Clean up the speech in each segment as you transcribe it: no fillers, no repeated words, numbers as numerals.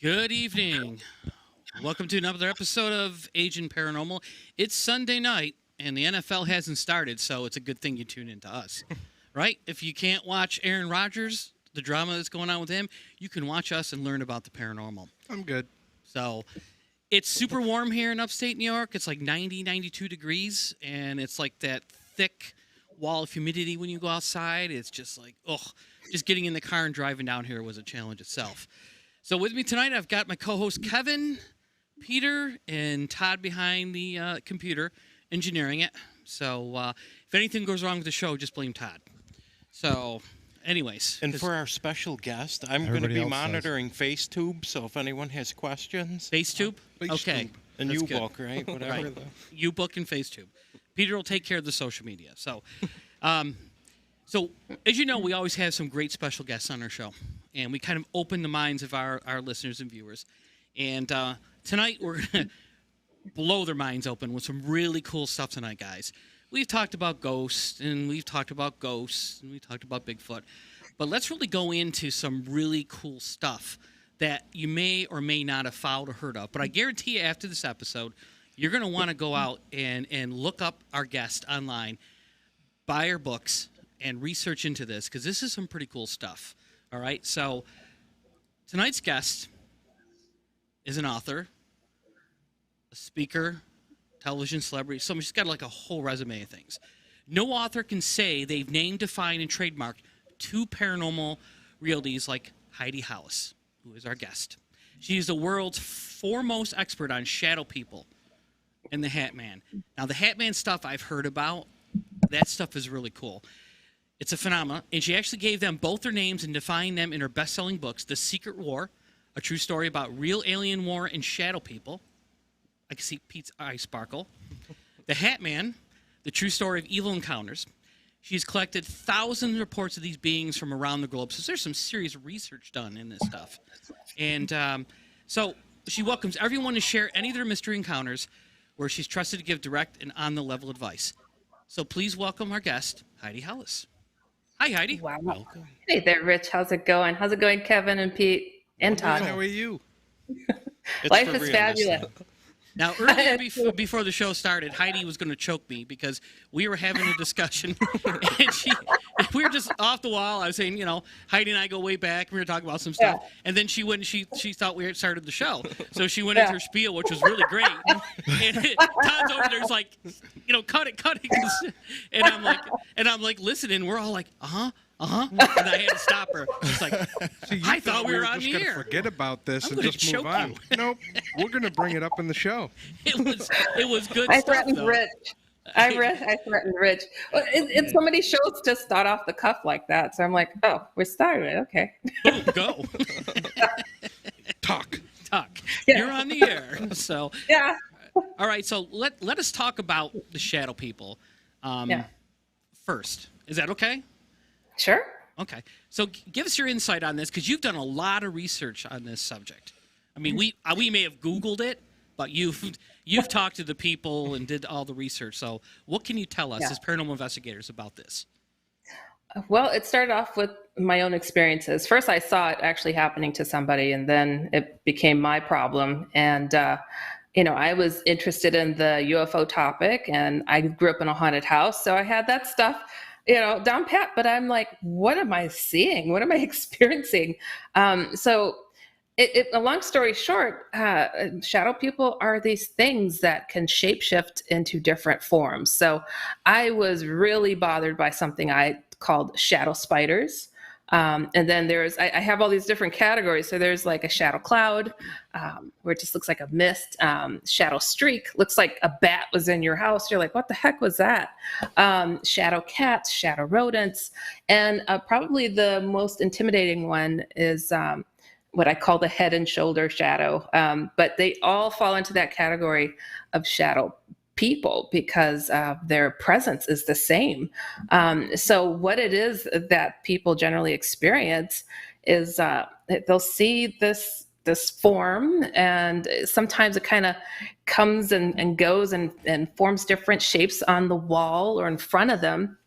Good evening. Welcome to another episode of Agent Paranormal. It's Sunday night, and the NFL hasn't started, so it's a good thing you tune into us, right? If you can't watch Aaron Rodgers, the drama that's going on with him, you can watch us and learn about the paranormal. I'm good. So it's super warm here in upstate New York. It's like 90, 92 degrees, and it's like that thick wall of humidity when you go outside. It's just like, just getting in the car and driving down here was a challenge itself. So with me tonight, I've got my co-host Kevin, Peter, and Todd behind the computer, engineering it. So if anything goes wrong with the show, just blame Todd. So anyways. And for our special guest, I'm going to be monitoring FaceTube, so if anyone has questions. FaceTube? Okay. And That's U-Book, right? Whatever. Right. U-Book and FaceTube. Peter will take care of the social media. So, so as you know, we always have some great special guests on our show. And we kind of open the minds of our listeners and viewers. And tonight, we're going to blow their minds open with some really cool stuff tonight, guys. We've talked about ghosts, and we've talked about Bigfoot. But let's really go into some really cool stuff that you may or may not have followed or heard of. But I guarantee you after this episode, you're going to want to go out and look up our guest online, buy our books, and research into this, because this is some pretty cool stuff. All right, so tonight's guest is an author, a speaker, television celebrity. She's got like a whole resume of things. No author can say they've named, defined, and trademarked two paranormal realities like Heidi Hollis, who is our guest. She is the world's foremost expert on shadow people and the Hat Man. Now, the Hat Man stuff I've heard about, that stuff is really cool. It's a phenomenon, and she actually gave them both their names and defined them in her best-selling books, The Secret War, a true story about real alien war and shadow people. I can see Pete's eyes sparkle. The Hat Man, the true story of evil encounters. She's collected thousands of reports of these beings from around the globe, so there's some serious research done in this stuff. And so she welcomes everyone to share any of their mystery encounters, where she's trusted to give direct and on-the-level advice. So please welcome our guest, Heidi Hollis. Hi, Heidi. Wow. Welcome. Hey there, Rich. How's it going? How's it going, Kevin and Pete and Todd? How are you? Life is fabulous. Now, earlier before the show started, Heidi was going to choke me because we were having a discussion, and we were just off the wall. I was saying, Heidi and I go way back. We were talking about some stuff, and then she went and she thought we had started the show, so she went into her spiel, which was really great. And Todd's over there's like, cut it, and I'm like listening. We're all like, and I had to stop her. It's like, I thought we were on the air. Forget about this I'm and gonna just move on. choke Nope, we're going to bring it up in the show. It was good I stuff, threatened though. Rich. I threatened Rich. Well, it's so many shows to start off the cuff like that. So I'm like, oh, we're started. Okay. Boom, go. Talk. Yeah. You're on the air. So Yeah. all right. So let us talk about the shadow people first. Is that okay? Sure. Okay. So give us your insight on this, because you've done a lot of research on this subject. I mean, we may have Googled it, but you've talked to the people and did all the research. So what can you tell us as paranormal investigators about this? Well, it started off with my own experiences. First, I saw it actually happening to somebody, and then it became my problem. And, I was interested in the UFO topic, and I grew up in a haunted house. So I had that stuff, down pat. But I'm like, what am I seeing? What am I experiencing? So a long story short, shadow people are these things that can shapeshift into different forms. So I was really bothered by something I called shadow spiders. And then I have all these different categories. So there's like a shadow cloud, where it just looks like a mist. Shadow streak looks like a bat was in your house. You're like, what the heck was that? Shadow cats, shadow rodents. And probably the most intimidating one is what I call the head and shoulder shadow. But they all fall into that category of shadow people because their presence is the same. So what it is that people generally experience is they'll see this form, and sometimes it kind of comes and goes and forms different shapes on the wall or in front of them.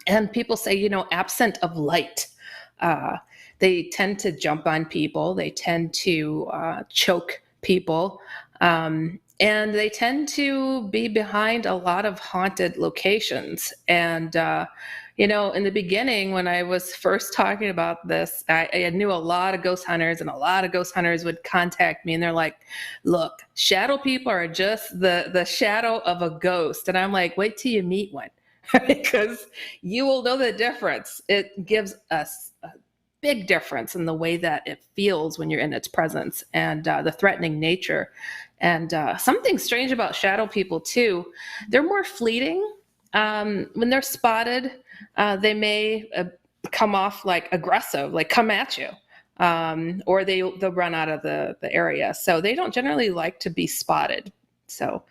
And people say, absent of light. They tend to jump on people. They tend to choke people. And they tend to be behind a lot of haunted locations. And, in the beginning, when I was first talking about this, I knew a lot of ghost hunters, and a lot of ghost hunters would contact me, and they're like, look, shadow people are just the shadow of a ghost. And I'm like, wait till you meet one, because you will know the difference. It gives us a big difference in the way that it feels when you're in its presence, and the threatening nature. And something strange about shadow people too, they're more fleeting. When they're spotted, they may come off like aggressive, like come at you, or they'll run out of the area. So they don't generally like to be spotted. So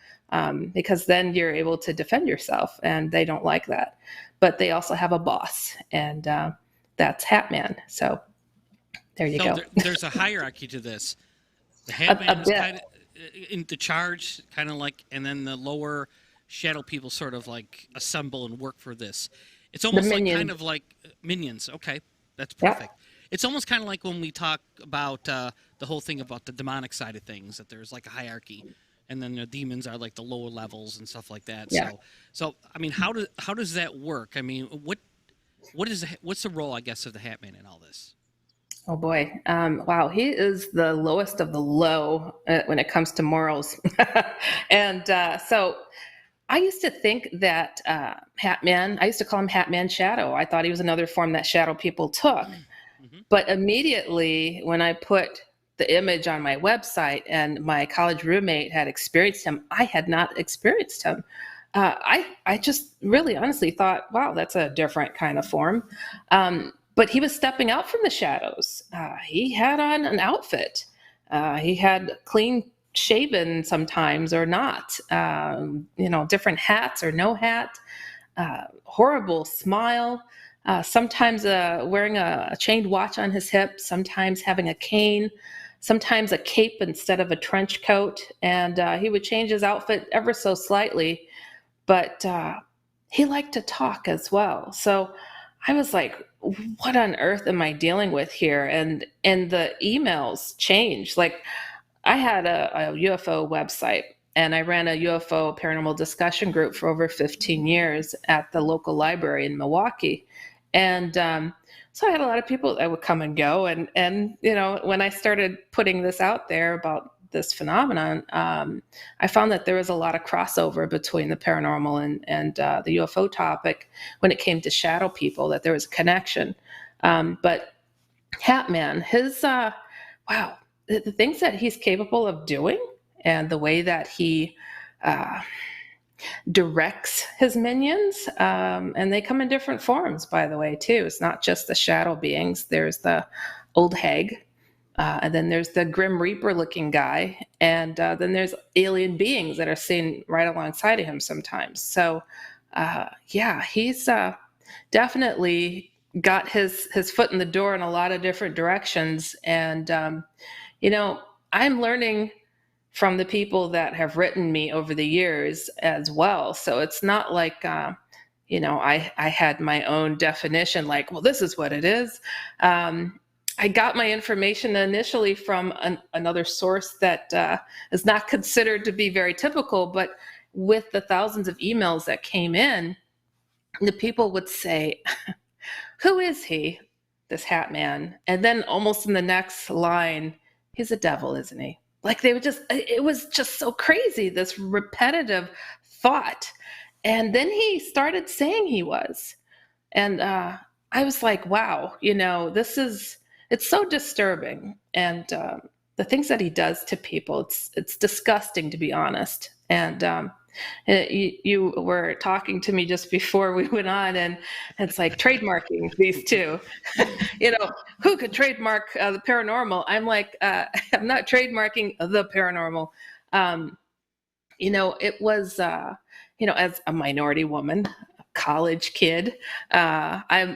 because then you're able to defend yourself, and they don't like that. But they also have a boss, and that's Hat Man. So there you go. There's a hierarchy to this. The Hat Man is kind of in the charge, kind of like, and then the lower shadow people sort of like assemble and work for this. It's almost like kind of like minions. Okay, that's perfect. Yep. It's almost kind of like when we talk about the whole thing about the demonic side of things, that there's like a hierarchy, and then the demons are like the lower levels and stuff like that. Yeah. So I mean, how does that work? I mean, what's the role, I guess, of the Hat Man in all this? Oh boy. Wow. He is the lowest of the low when it comes to morals. And so I used to think that Hat Man, I used to call him Hat Man Shadow. I thought he was another form that shadow people took. Mm-hmm. But immediately when I put the image on my website and my college roommate had experienced him, I had not experienced him. I just really honestly thought, wow, that's a different kind of form. But he was stepping out from the shadows. He had on an outfit. He had clean shaven sometimes or not. Different hats or no hat. Horrible smile. Sometimes wearing a chained watch on his hip. Sometimes having a cane. Sometimes a cape instead of a trench coat. And he would change his outfit ever so slightly. But he liked to talk as well. So I was like, what on earth am I dealing with here? And the emails changed. Like, I had a UFO website, and I ran a UFO paranormal discussion group for over 15 years at the local library in Milwaukee. And so I had a lot of people that would come and go. And when I started putting this out there about this phenomenon, I found that there was a lot of crossover between the paranormal and the UFO topic when it came to shadow people, that there was a connection. But Hat Man, his, wow, the things that he's capable of doing, and the way that he directs his minions, and they come in different forms, by the way, too. It's not just the shadow beings. There's the old hag, and then there's the Grim Reaper looking guy. And then there's alien beings that are seen right alongside of him sometimes. So, he's definitely got his foot in the door in a lot of different directions. And, I'm learning from the people that have written me over the years as well. So it's not like, I had my own definition, like, well, this is what it is. I got my information initially from another source that is not considered to be very typical, but with the thousands of emails that came in, the people would say, who is he, this Hat Man? And then almost in the next line, he's a devil, isn't he? Like, it was just so crazy, this repetitive thought. And then he started saying he was. And I was like, wow, it's so disturbing. And the things that he does to people, it's disgusting, to be honest. And you were talking to me just before we went on, and it's like trademarking these two. Who could trademark the paranormal? I'm like, I'm not trademarking the paranormal. It was, as a minority woman, a college kid, I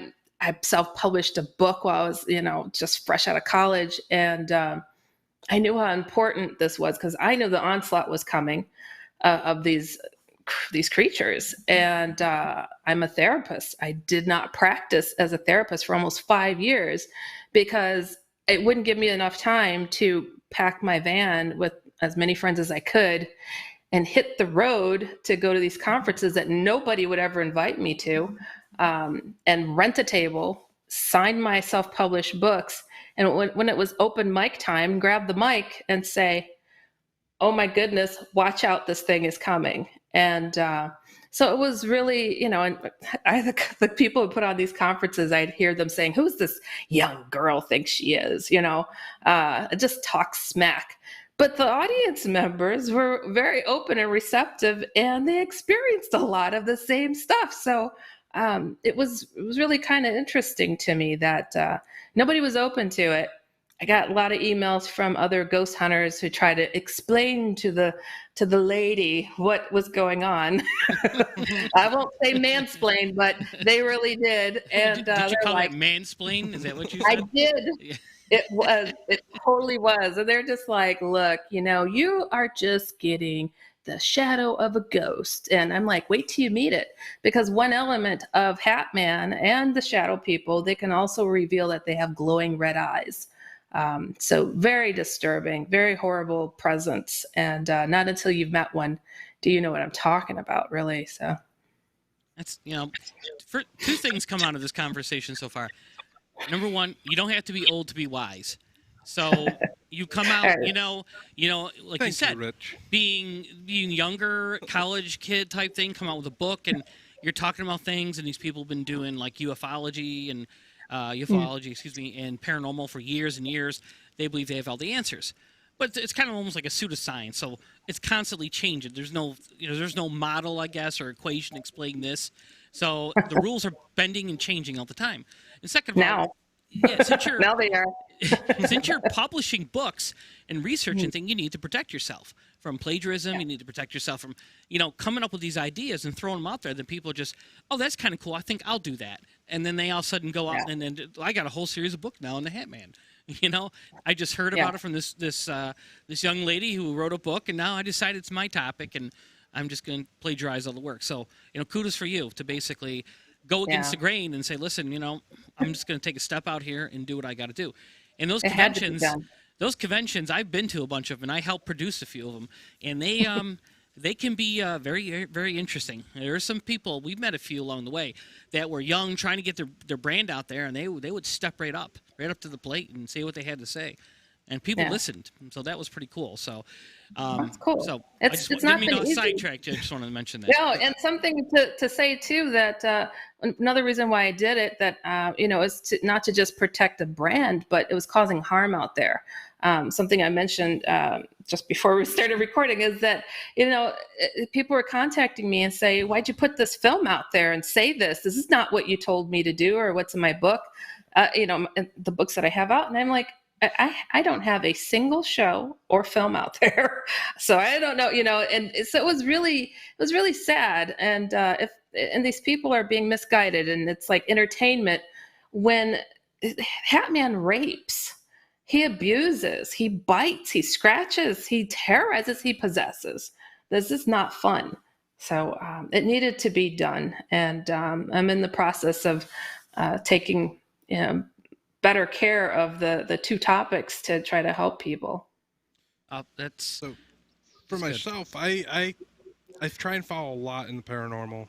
self-published a book while I was, just fresh out of college. And I knew how important this was, because I knew the onslaught was coming of these these creatures. And I'm a therapist. I did not practice as a therapist for almost 5 years because it wouldn't give me enough time to pack my van with as many friends as I could and hit the road to go to these conferences that nobody would ever invite me to, and rent a table, sign my self-published books. And when it was open mic time, grab the mic and say, oh my goodness, watch out, this thing is coming. And so it was really, and the people who put on these conferences, I'd hear them saying, who's this young girl thinks she is, just talk smack. But the audience members were very open and receptive, and they experienced a lot of the same stuff. So it was really kind of interesting to me that nobody was open to it. I got a lot of emails from other ghost hunters who tried to explain to the lady what was going on. I won't say mansplain, but they really did. And did you call it mansplain? Is that what you said? I did. Yeah. It totally was. And they're just like, look, you are just getting the shadow of a ghost. And I'm like, wait till you meet it. Because one element of Hat Man and the shadow people, they can also reveal that they have glowing red eyes. So very disturbing, very horrible presence. And not until you've met one do you know what I'm talking about, really. So that's, for two things come out of this conversation so far. Number one, you don't have to be old to be wise. So you come out, like you said, Rich. being younger, college kid type thing, come out with a book and you're talking about things, and these people have been doing like ufology and and paranormal for years and years. They believe they have all the answers, but it's kind of almost like a pseudoscience. So it's constantly changing. There's no model, I guess, or equation explaining this. So the rules are bending and changing all the time. And second of all, since you're now they are. Since you're publishing books and researching things, you need to protect yourself from plagiarism. You need to protect yourself from, coming up with these ideas and throwing them out there. Then people are just, oh, that's kind of cool. I think I'll do that. And then they all of a sudden go out and then I got a whole series of books now on the Hat Man. I just heard about it from this young lady who wrote a book, and now I decided it's my topic, and I'm just going to plagiarize all the work. So, kudos for you to basically go against the grain and say, listen, I'm just going to take a step out here and do what I got to do. And those conventions, I've been to a bunch of them, and I helped produce a few of them, and they can be very, very interesting. There are some people, we've met a few along the way, that were young, trying to get their brand out there, and they would step right up to the plate and say what they had to say. And people listened, so that was pretty cool. So that's cool. So it's didn't mean to sidetrack you. I just wanted to mention that. No, and something to say too, that another reason why I did it, that is not to just protect the brand, but it was causing harm out there. Something I mentioned just before we started recording is that people were contacting me and say, why'd you put this film out there and say this? This is not what you told me to do, or what's in my book, the books that I have out. And I'm like, I don't have a single show or film out there, so I don't know, and so it was really sad. And and these people are being misguided, and it's like entertainment. When Hat Man rapes, he abuses, he bites, he scratches, he terrorizes, he possesses. This is not fun. So it needed to be done, and I'm in the process of taking better care of the two topics to try to help people. That's so. For myself, I try and follow a lot in the paranormal.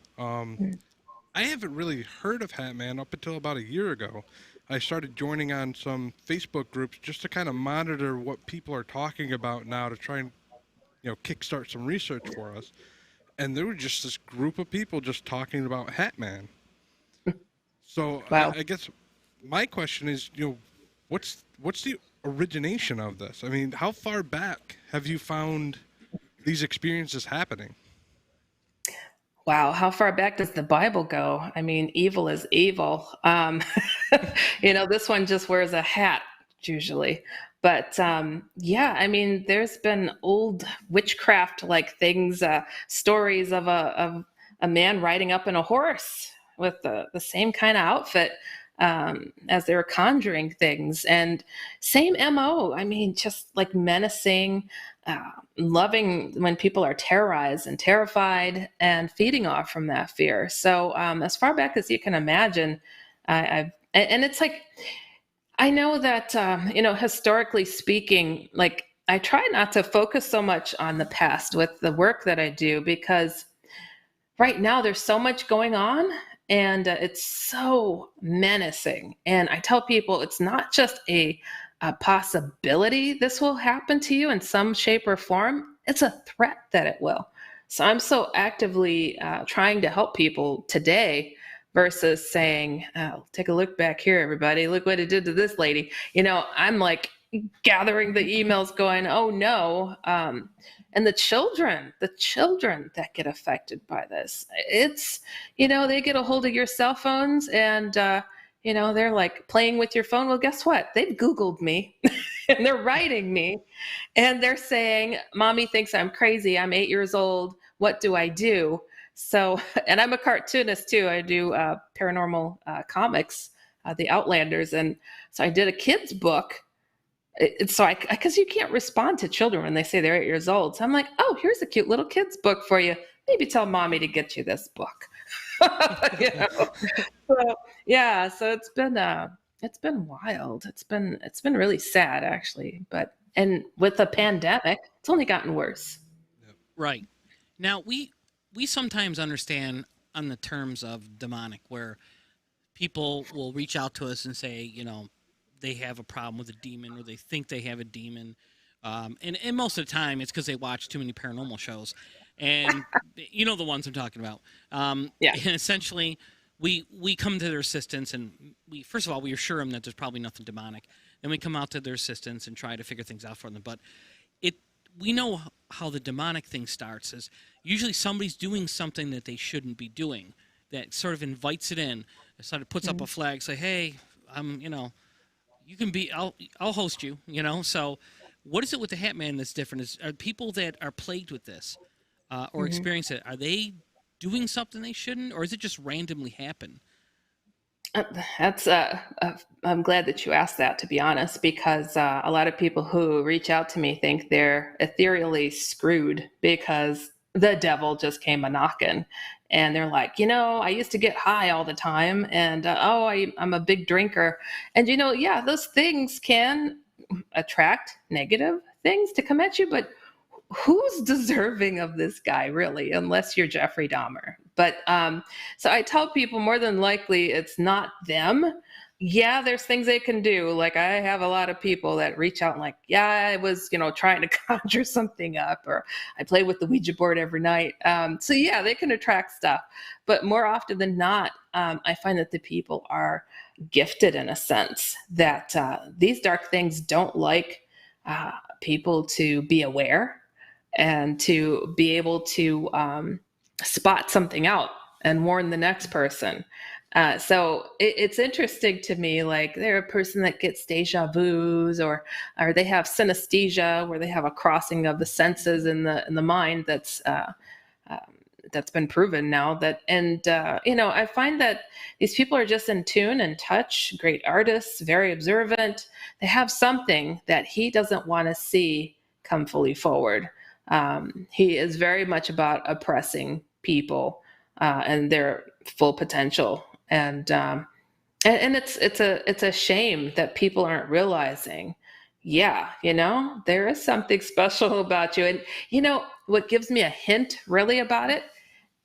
I haven't really heard of Hat Man up until about a year ago. I started joining on some Facebook groups just to kind of monitor what people are talking about now, to try and kickstart some research for us. And there was just this group of people just talking about Hat Man. So wow. I guess my question is, what's the origination of this? I mean, how far back have you found these experiences happening? Wow, how far back does the Bible go? I mean, evil is evil. This one just wears a hat usually. But I mean, there's been old witchcraft-like things, stories of a man riding up in a horse with the same kind of outfit. as they were conjuring things. And same MO. I mean, just like menacing, loving when people are terrorized and terrified, and feeding off from that fear. So as far back as you can imagine, and it's like, I know that, historically speaking, like, I try not to focus so much on the past with the work that I do, because right now there's so much going on, and it's so menacing. And I tell people it's not just a possibility this will happen to you in some shape or form, it's a threat that it will. So I'm so actively trying to help people today versus saying, oh, take a look back here, everybody. Look what it did to this lady. I'm like gathering the emails going, oh no. And the children that get affected by this, it's, they get a hold of your cell phones, and, they're like playing with your phone. Well, guess what? They've Googled me and they're writing me, and they're saying, Mommy thinks I'm crazy. I'm 8 years old. What do I do? So, and I'm a cartoonist too. I do paranormal comics, the Outlanders. And so I did a kid's book. Because you can't respond to children when they say they're 8 years old. So I'm like, oh, here's a cute little kid's book for you. Maybe tell Mommy to get you this book. So yeah, so it's been wild. It's been really sad, actually. And with the pandemic, it's only gotten worse. Right. Now we sometimes understand on the terms of demonic, where people will reach out to us and say, they have a problem with a demon, or they think they have a demon. And most of the time it's because they watch too many paranormal shows, and the ones I'm talking about. Yeah. And essentially we come to their assistance, and first of all, we assure them that there's probably nothing demonic. Then we come out to their assistance and try to figure things out for them. But we know how the demonic thing starts is usually somebody's doing something that they shouldn't be doing, that sort of invites it in. It sort of puts up a flag, say, hey, you can be, I'll host you, So what is it with the Hat Man that's different? Are people that are plagued with this or experience it, are they doing something they shouldn't, or is it just randomly happen? I'm glad that you asked that, to be honest, because a lot of people who reach out to me think they're ethereally screwed because the devil just came a-knocking. And they're like, I used to get high all the time, and I'm a big drinker. And, yeah, those things can attract negative things to come at you, but who's deserving of this guy, really, unless you're Jeffrey Dahmer? But so I tell people, more than likely it's not them. Yeah, there's things they can do. Like, I have a lot of people that reach out and like, yeah, I was, trying to conjure something up, or I play with the Ouija board every night. So yeah, they can attract stuff. But more often than not, I find that the people are gifted in a sense that these dark things don't like people to be aware and to be able to spot something out and warn the next person. So it's interesting to me, like, they're a person that gets deja vus, or they have synesthesia, where they have a crossing of the senses in the mind that's been proven now. I find that these people are just in tune and touch, great artists, very observant. They have something that he doesn't want to see come fully forward. He is very much about oppressing people and their full potential. And it's a shame that people aren't realizing, yeah, there is something special about you. And what gives me a hint really about it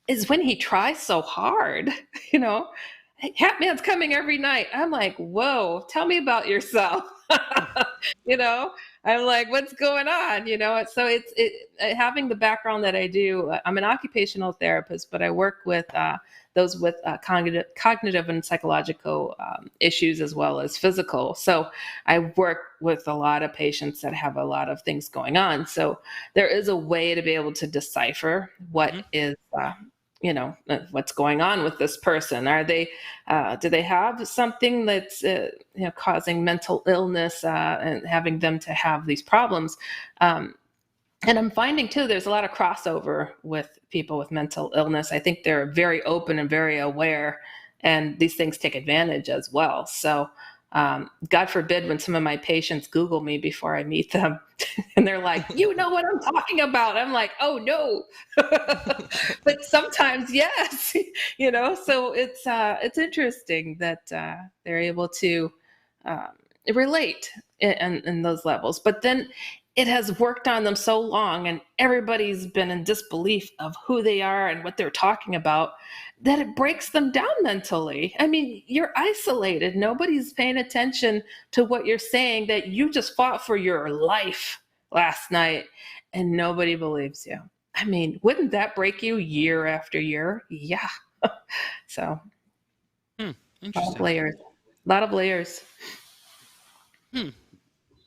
is when he tries so hard. Hatman's coming every night. I'm like, whoa, tell me about yourself. I'm like, what's going on? So it's having the background that I do. I'm an occupational therapist, but I work with those with cognitive and psychological issues, as well as physical. So I work with a lot of patients that have a lot of things going on. So there is a way to be able to decipher what is what's going on with this person. Are they, do they have something that's, causing mental illness and having them to have these problems? And I'm finding too, there's a lot of crossover with people with mental illness. I think they're very open and very aware and these things take advantage as well. So God forbid when some of my patients Google me before I meet them and they're like, you know what I'm talking about. I'm like, oh no. But sometimes, yes, so it's interesting that they're able to relate in those levels. But then it has worked on them so long and everybody's been in disbelief of who they are and what they're talking about that it breaks them down mentally. I mean, you're isolated. Nobody's paying attention to what you're saying, that you just fought for your life last night and nobody believes you. I mean, wouldn't that break you year after year? Yeah. So Interesting. A lot of layers. Go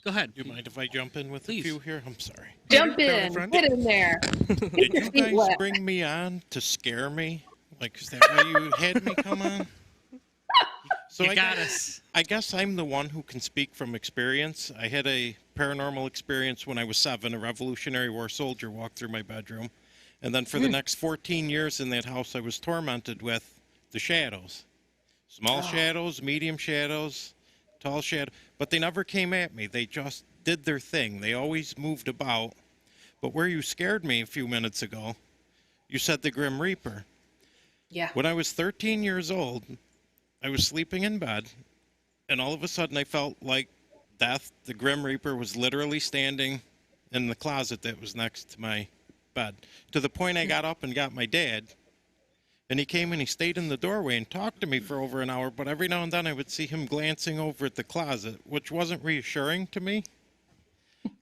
ahead. Do you mind if I jump in with Please. a few here? I'm sorry. Jump in. Get in there. Did you guys bring me on to scare me? Like, is that why you had me come on? So You got us. I guess I'm the one who can speak from experience. I had a paranormal experience when I was 7. A Revolutionary War soldier walked through my bedroom. And then for the next 14 years in that house, I was tormented with the shadows. Small shadows, medium shadows, tall shadow. But they never came at me. They just did their thing. They always moved about. But where you scared me a few minutes ago, you said the Grim Reaper. Yeah. When I was 13 years old, I was sleeping in bed, and all of a sudden I felt like death. The Grim Reaper was literally standing in the closet that was next to my bed. To the point I got up and got my dad, and he came and he stayed in the doorway and talked to me for over an hour, but every now and then I would see him glancing over at the closet, which wasn't reassuring to me.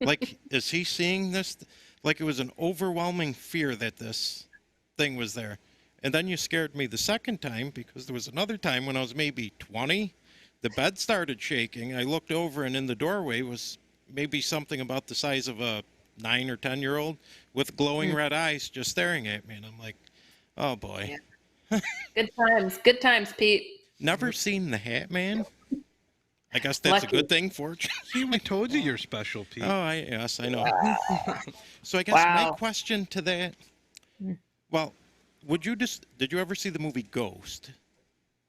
Like, is he seeing this? Like, it was an overwhelming fear that this thing was there. And then you scared me the second time, because there was another time when I was maybe 20. The bed started shaking. I looked over, and in the doorway was maybe something about the size of a 9 or 10-year-old with glowing red eyes just staring at me. And I'm like, oh, boy. Yeah. Good times, Pete. Never seen the Hat Man. I guess that's Lucky. a good thing, fortunately. See, we told you you're special, Pete. Oh, yes, I know. So I guess my question to that, well, did you ever see the movie Ghost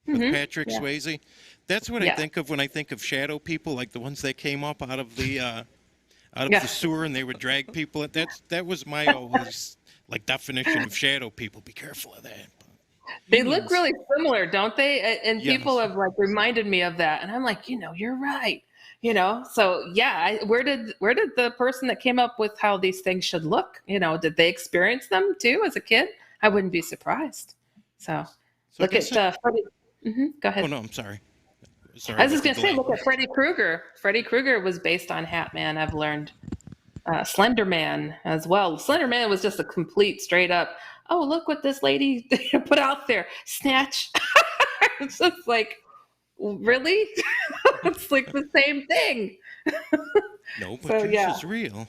with Patrick Swayze? That's what I think of when I think of shadow people, like the ones that came up out of the the sewer and they would drag people. That was my always definition of shadow people. Be careful of that. They look really similar, don't they? And people have reminded me of that, and I'm like, you're right. So yeah, where did the person that came up with how these things should look? Did they experience them too as a kid? I wouldn't be surprised. So look at Freddy. Go ahead. Oh no, I'm sorry. I was just gonna say, look at Freddy Krueger. Freddy Krueger was based on Hat Man. I've learned. Slenderman as well. Slenderman was just a complete straight up, oh, look what this lady put out there. Snatch. It's just like, really? It's like the same thing. No, but this is real.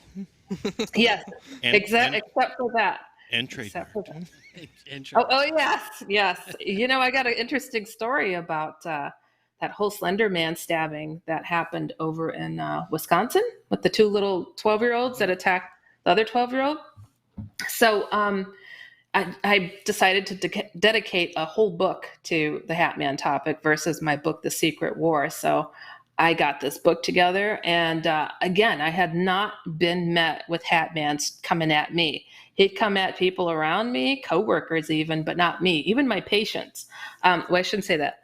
Yes, except for that. And trademark. Oh, yes. I got an interesting story about that whole Slenderman stabbing that happened over in Wisconsin with the 2 little 12-year-olds that attacked the other 12-year-old. So I decided to dedicate a whole book to the Hat Man topic versus my book, The Secret War. So I got this book together. And again, I had not been met with Hat Man coming at me. He'd come at people around me, coworkers even, but not me, even my patients. Well, I shouldn't say that.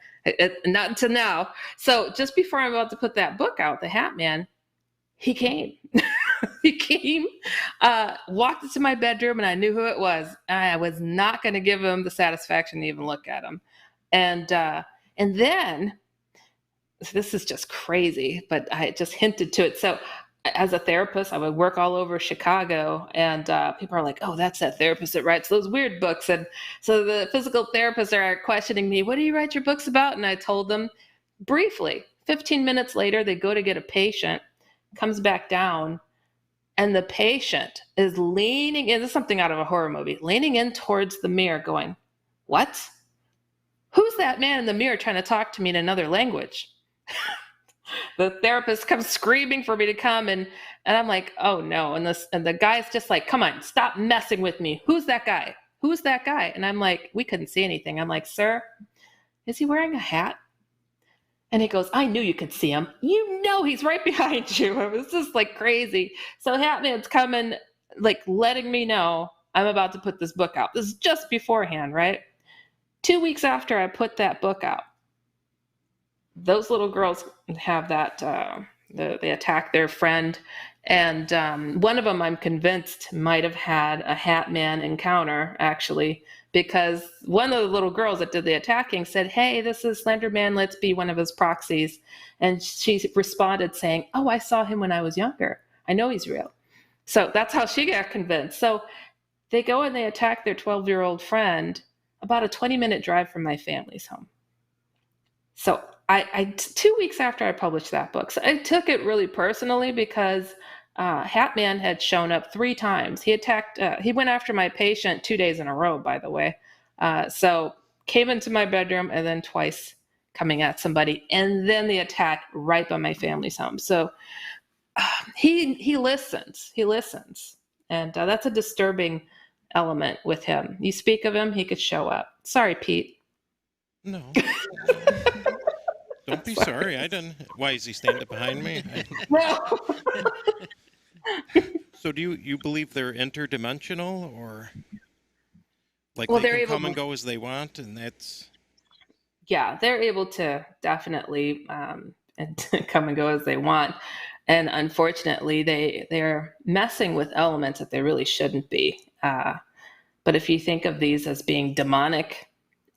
Not until now. So just before I'm about to put that book out, the Hat Man, he came. He came, walked into my bedroom, and I knew who it was. I was not going to give him the satisfaction to even look at him. And then, this is just crazy, but I just hinted to it. So as a therapist, I would work all over Chicago, and people are like, oh, that's that therapist that writes those weird books. And so the physical therapists are questioning me, what do you write your books about? And I told them briefly. 15 minutes later, they go to get a patient, comes back down, and the patient is leaning in. This is something out of a horror movie, leaning in towards the mirror going, what? Who's that man in the mirror trying to talk to me in another language? The therapist comes screaming for me to come, and I'm like, oh no. And the guy's just like, come on, stop messing with me. Who's that guy? Who's that guy? And I'm like, we couldn't see anything. I'm like, sir, is he wearing a hat? And he goes, I knew you could see him. You know he's right behind you. It was just like crazy. So Hat Man's coming, like letting me know I'm about to put this book out. This is just beforehand, right? 2 weeks after I put that book out, those little girls have that, they attack their friend. And one of them, I'm convinced, might have had a Hat Man encounter, actually, because one of the little girls that did the attacking said, hey, this is Slenderman, let's be one of his proxies. And she responded saying, oh, I saw him when I was younger. I know he's real. So that's how she got convinced. So they go and they attack their 12-year-old friend about a 20-minute drive from my family's home. So I 2 weeks after I published that book, so I took it really personally because Hat Man had shown up 3 times. He went after my patient 2 days in a row, by the way. So came into my bedroom and then twice coming at somebody, and then the attack right by my family's home. So he listens. He listens. And that's a disturbing element with him. You speak of him, he could show up. Sorry, Pete. No. Don't be sorry. I didn't. Why is he standing behind me? No. So do you believe they're interdimensional, or like Well, they they're can able come and to- go as they want, and that's Yeah, they're able to definitely and come and go as they want. And unfortunately, they're messing with elements that they really shouldn't be. But if you think of these as being demonic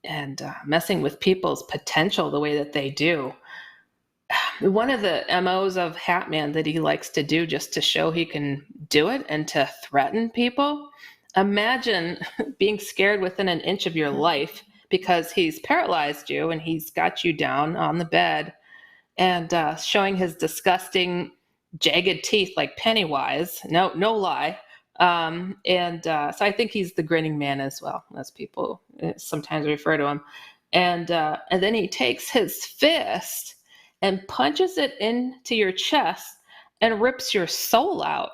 and messing with people's potential the way that they do, one of the MOs of Hat Man that he likes to do just to show he can do it and to threaten people. Imagine being scared within an inch of your life because he's paralyzed you and he's got you down on the bed and showing his disgusting jagged teeth like Pennywise. No lie. So I think he's the grinning man as well, as people sometimes refer to him. And then he takes his fist and punches it into your chest and rips your soul out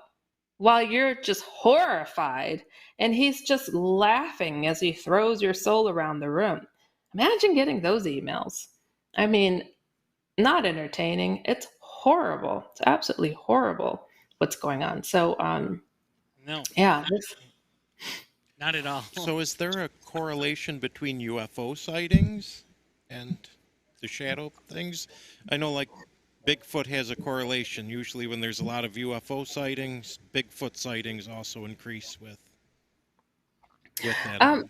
while you're just horrified. And he's just laughing as he throws your soul around the room. Imagine getting those emails. I mean, not entertaining. It's horrible. It's absolutely horrible what's going on. So, No, yeah. not at all. So is there a correlation between UFO sightings and the shadow things? I know like Bigfoot has a correlation. Usually when there's a lot of UFO sightings, Bigfoot sightings also increase with that.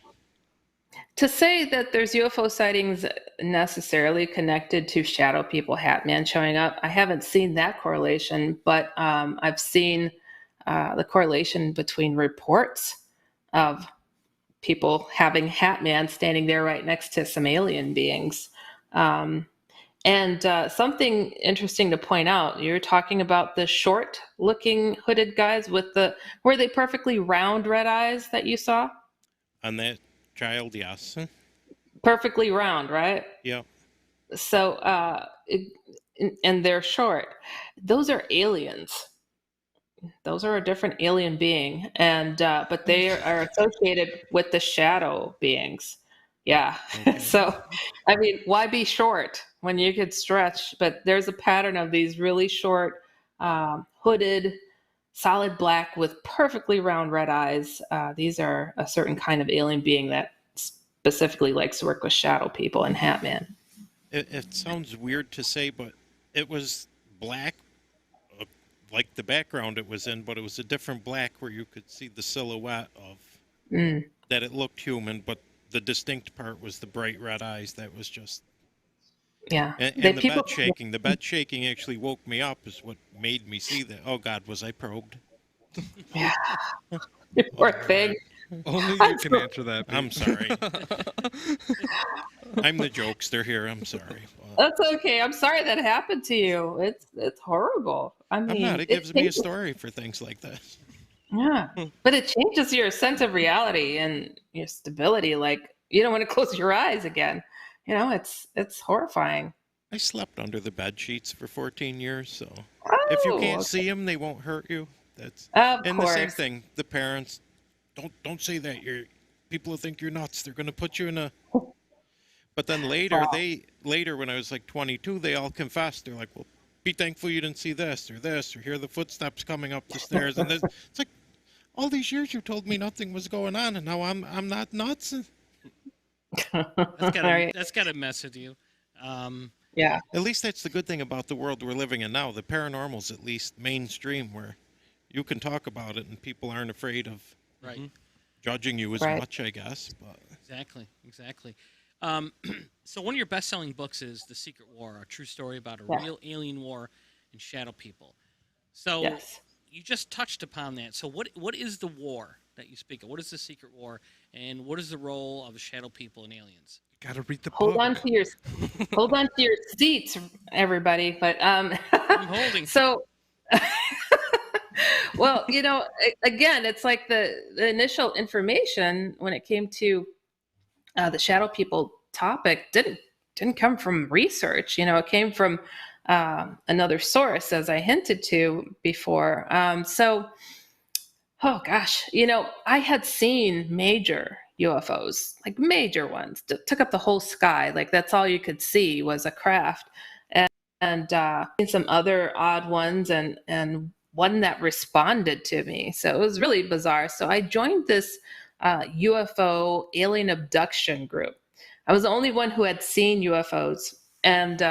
To say that there's UFO sightings necessarily connected to shadow people, Hat Man showing up, I haven't seen that correlation, but I've seen the correlation between reports of people having Hat Man standing there right next to some alien beings. And something interesting to point out, you're talking about the short-looking hooded guys were they perfectly round red eyes that you saw? On that child, yes. Perfectly round, right? Yeah. So, and they're short. Those are aliens. Those are a different alien being, and but they are associated with the shadow beings. Yeah. Okay. So, I mean, why be short when you could stretch? But there's a pattern of these really short, hooded, solid black with perfectly round red eyes. These are a certain kind of alien being that specifically likes to work with shadow people and Hat Man. It sounds weird to say, but it was black, like the background it was in, but it was a different black where you could see the silhouette of that it looked human, but the distinct part was the bright red eyes. That was just... Yeah. And the bed shaking. The bed shaking actually woke me up is what made me see that. Oh, God, was I probed? Yeah. Poor thing. Only you can answer that. Pete. I'm sorry. I'm the jokester here. I'm sorry. That's okay. I'm sorry that happened to you. It's horrible. I mean, I'm not. It gives me a story for things like this. Yeah, but it changes your sense of reality and your stability. Like you don't want to close your eyes again. You know, it's horrifying. I slept under the bed sheets for 14 years, so Oh, if you can't okay. see them, they won't hurt you. That's Of and course. the same thing. The parents don't say that. People will think you're nuts. They're going to put you in a. But then later, when I was like 22, they all confessed. They're like, well, be thankful you didn't see this, or hear the footsteps coming up the stairs. And it's like, all these years you told me nothing was going on, and now I'm not nuts. That's gotta mess with you. Yeah. At least that's the good thing about the world we're living in now. The paranormal's at least mainstream, where you can talk about it and people aren't afraid of judging you as much, I guess. But Exactly. So one of your best-selling books is The Secret War, a true story about a real alien war and shadow people. So you just touched upon that. So what is the war that you speak of? What is the Secret War, and what is the role of the shadow people and aliens? Gotta read the book. Hold on to your seats, everybody. But I'm holding. So, well, again, it's like the initial information when it came to the shadow people topic didn't come from research. It came from another source, as I hinted to before. Oh gosh, I had seen major UFOs, like major ones, took up the whole sky. Like that's all you could see was a craft, and some other odd ones, and one that responded to me. So it was really bizarre. So I joined this UFO alien abduction group. I was the only one who had seen UFOs, and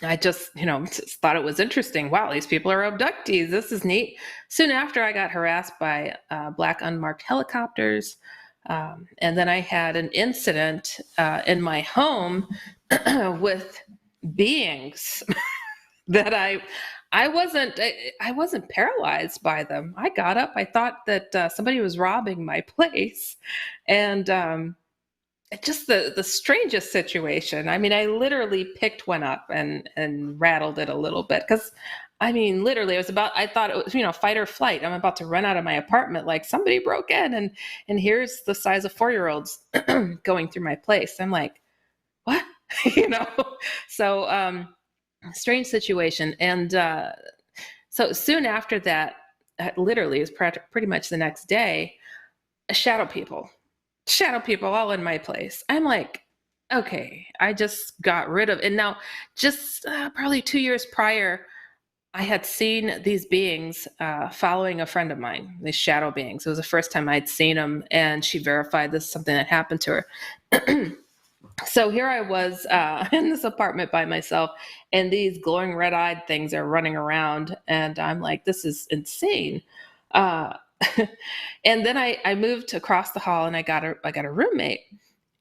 I just thought it was interesting. Wow, these people are abductees. This is neat. Soon after, I got harassed by black unmarked helicopters. And then I had an incident in my home with beings that I wasn't paralyzed by them. I got up. I thought that somebody was robbing my place, and just the strangest situation. I mean, I literally picked one up and rattled it a little bit because, I mean, literally, I thought it was, fight or flight. I'm about to run out of my apartment, like somebody broke in, and here's the size of 4-year-olds going through my place. I'm like, what? So strange situation. And so soon after that, literally, it was pretty much the next day, shadow people all in my place. I'm like, okay, I just got rid of, and now just probably 2 years prior, I had seen these beings following a friend of mine, these shadow beings. It was the first time I'd seen them, and she verified this is something that happened to her. So here I was in this apartment by myself, and these glowing red-eyed things are running around, and I'm like, this is insane. And then I moved across the hall, and I got a roommate,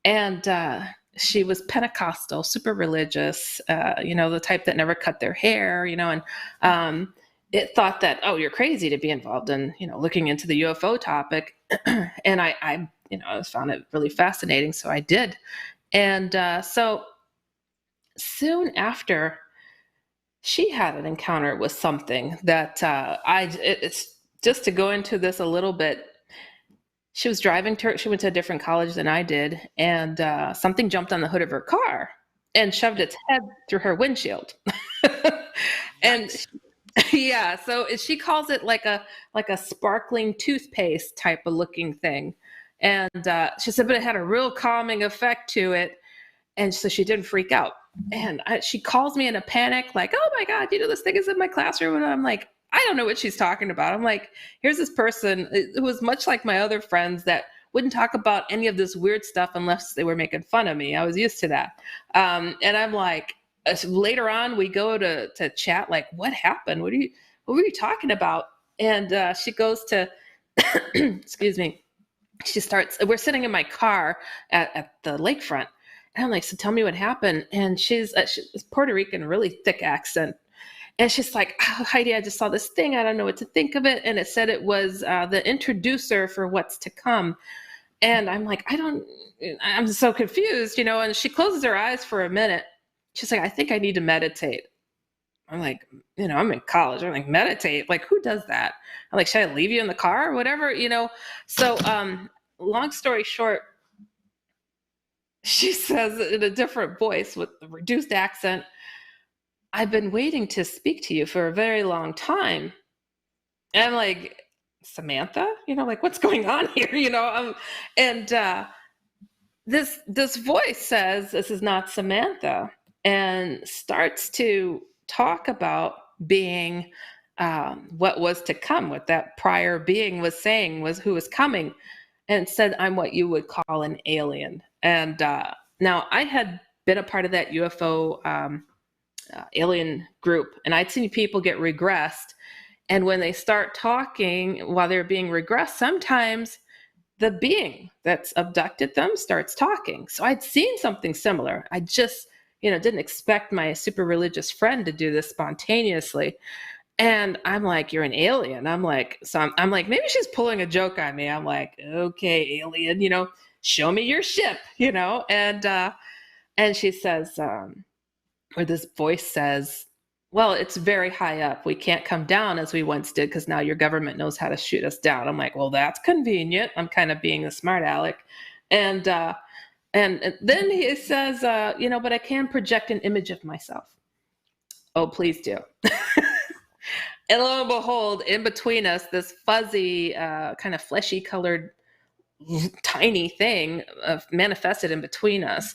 and she was Pentecostal, super religious, the type that never cut their hair, and it thought that, oh, you're crazy to be involved in, looking into the UFO topic. And I found it really fascinating. So I did. And so soon after, she had an encounter with something that it's just to go into this a little bit. She was driving she went to a different college than I did, and something jumped on the hood of her car and shoved its head through her windshield. And so she calls it like a sparkling toothpaste type of looking thing. And she said, but it had a real calming effect to it. And so she didn't freak out. And she calls me in a panic, like, oh my God, this thing is in my classroom. And I'm like, I don't know what she's talking about. I'm like, here's this person who was much like my other friends that wouldn't talk about any of this weird stuff unless they were making fun of me. I was used to that. And I'm like, later on, we go to chat, like, what happened? What were you talking about? And she goes to, excuse me, we're sitting in my car at the lakefront. And I'm like, so tell me what happened. And she's Puerto Rican, really thick accent. And she's like, oh, Heidi, I just saw this thing. I don't know what to think of it. And it said it was the introducer for what's to come. And I'm like, I'm so confused, and she closes her eyes for a minute. She's like, I think I need to meditate. I'm like, I'm in college. I'm like, meditate? Like, who does that? I'm like, should I leave you in the car or whatever, So long story short, she says in a different voice with a reduced accent, I've been waiting to speak to you for a very long time. And I'm like, Samantha, like, what's going on here? And this voice says, this is not Samantha, and starts to talk about being what was to come, what that prior being was saying was who was coming, and said, I'm what you would call an alien. And now I had been a part of that UFO alien group, and I'd seen people get regressed. And when they start talking while they're being regressed, sometimes the being that's abducted them starts talking. So I'd seen something similar. I just, didn't expect my super religious friend to do this spontaneously. And I'm like, you're an alien. I'm like, maybe she's pulling a joke on me. I'm like, okay, alien, show me your ship, and she says, or this voice says, well, it's very high up. We can't come down as we once did because now your government knows how to shoot us down. I'm like, well, that's convenient. I'm kind of being a smart aleck. And then he says, but I can project an image of myself. Oh, please do. And lo and behold, in between us, this fuzzy, kind of fleshy colored, tiny thing manifested in between us.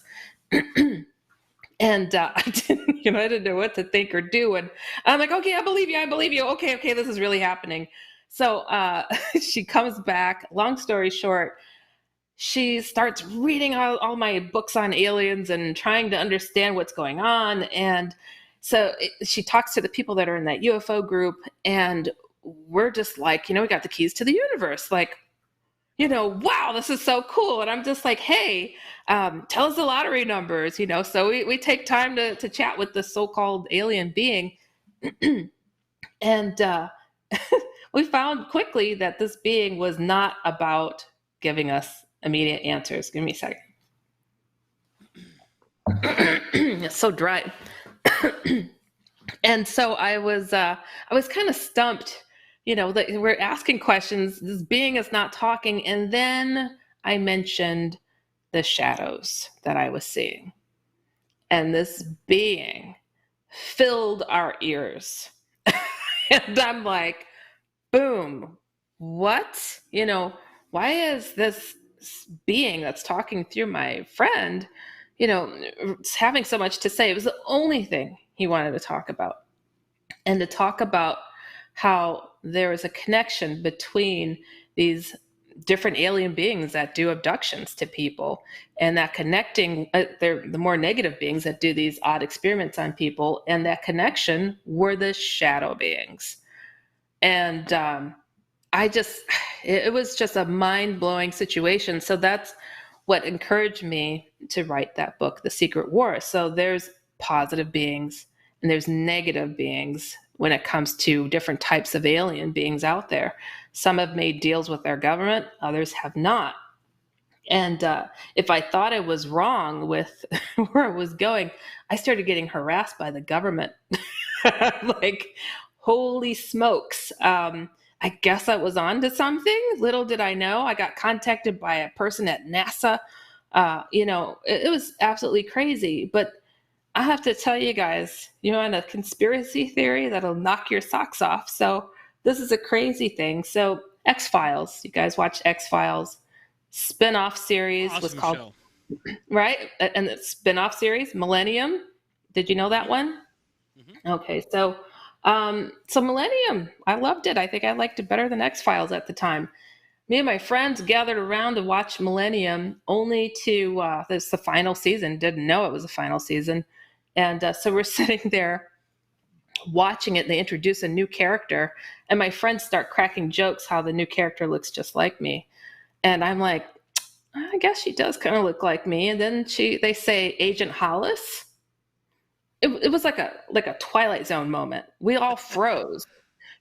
And I didn't know what to think or do. And I'm like, okay, I believe you. Okay, this is really happening. So she comes back. Long story short, she starts reading all my books on aliens and trying to understand what's going on. And so she talks to the people that are in that UFO group. And we're just like, we got the keys to the universe. Like, wow, this is so cool. And I'm just like, hey, tell us the lottery numbers, So we take time to chat with the so-called alien being. And we found quickly that this being was not about giving us immediate answers. Give me a second. It's so dry. And so I was kind of stumped. We're asking questions. This being is not talking. And then I mentioned the shadows that I was seeing. And this being filled our ears. And I'm like, boom, what? Why is this being that's talking through my friend, having so much to say? It was the only thing he wanted to talk about. And to talk about how there is a connection between these different alien beings that do abductions to people, and that connecting, they're the more negative beings that do these odd experiments on people, and that connection were the shadow beings. And it was just a mind-blowing situation. So that's what encouraged me to write that book, The Secret War. So there's positive beings and there's negative beings when it comes to different types of alien beings out there. Some have made deals with their government, others have not. And if I thought I was wrong with where I was going, I started getting harassed by the government. Like, holy smokes. I guess I was onto something. Little did I know. I got contacted by a person at NASA. It was absolutely crazy. But I have to tell you guys, on a conspiracy theory that'll knock your socks off. So this is a crazy thing. So X-Files, you guys watch X-Files. Spin-off series awesome was called, show. Right? And the spin-off series, Millennium. Did you know that one? Mm-hmm. Okay, so Millennium, I loved it. I think I liked it better than X-Files at the time. Me and my friends gathered around to watch Millennium, only to, this is the final season, didn't know it was the final season. And so we're sitting there watching it, and they introduce a new character, and my friends start cracking jokes how the new character looks just like me. And I'm like, I guess she does kind of look like me. And then they say Agent Hollis. It was like a Twilight Zone moment. We all froze.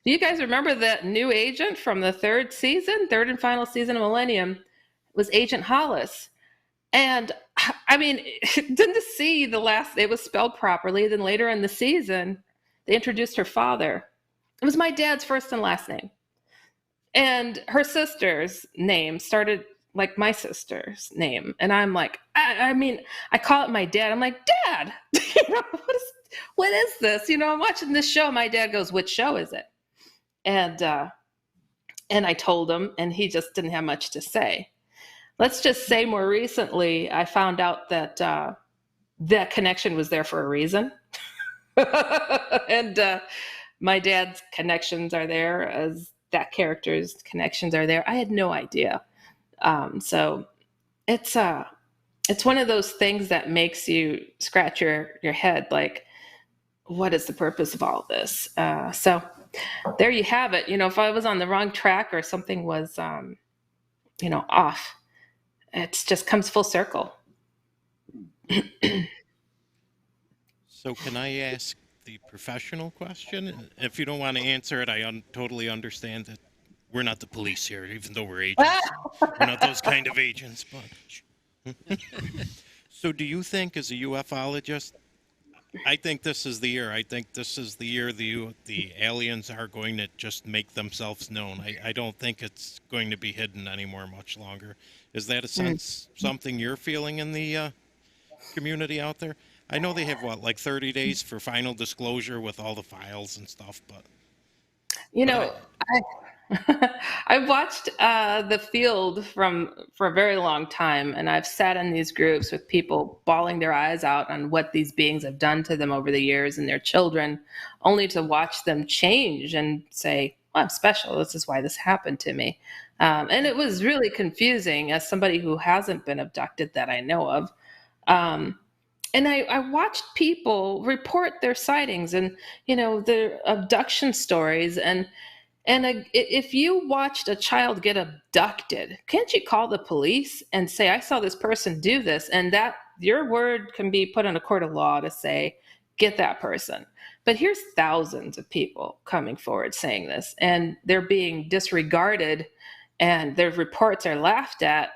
Do you guys remember that new agent from the third and final season of Millennium? Was Agent Hollis. And I mean, didn't see the last, it was spelled properly. Then later in the season, they introduced her father. It was my dad's first and last name. And her sister's name started like my sister's name. And I'm like, I call it my dad. I'm like, Dad, what is this? I'm watching this show. My dad goes, which show is it? And I told him, and he just didn't have much to say. let's just say more recently, I found out that that connection was there for a reason. And my dad's connections are there, as that character's connections are there. I had no idea. So it's one of those things that makes you scratch your head, like, what is the purpose of all this? So there you have it. If I was on the wrong track or something was, off, it just comes full circle. So can I ask the professional question? If you don't want to answer it, I totally understand that we're not the police here, even though we're agents. We're not those kind of agents. But so do you think, as a ufologist, I think this is the year. I think this is the year the aliens are going to just make themselves known. I don't think it's going to be hidden anymore much longer. Is that a sense, something you're feeling in the community out there? I know they have, like 30 days for final disclosure with all the files and stuff, but... I've watched the field for a very long time, and I've sat in these groups with people bawling their eyes out on what these beings have done to them over the years and their children, only to watch them change and say, well, I'm special. This is why this happened to me. And it was really confusing as somebody who hasn't been abducted that I know of. And I watched people report their sightings and, their abduction stories. And if you watched a child get abducted, can't you call the police and say, I saw this person do this? And that your word can be put in a court of law to say, get that person. But here's thousands of people coming forward saying this, and they're being disregarded, and their reports are laughed at.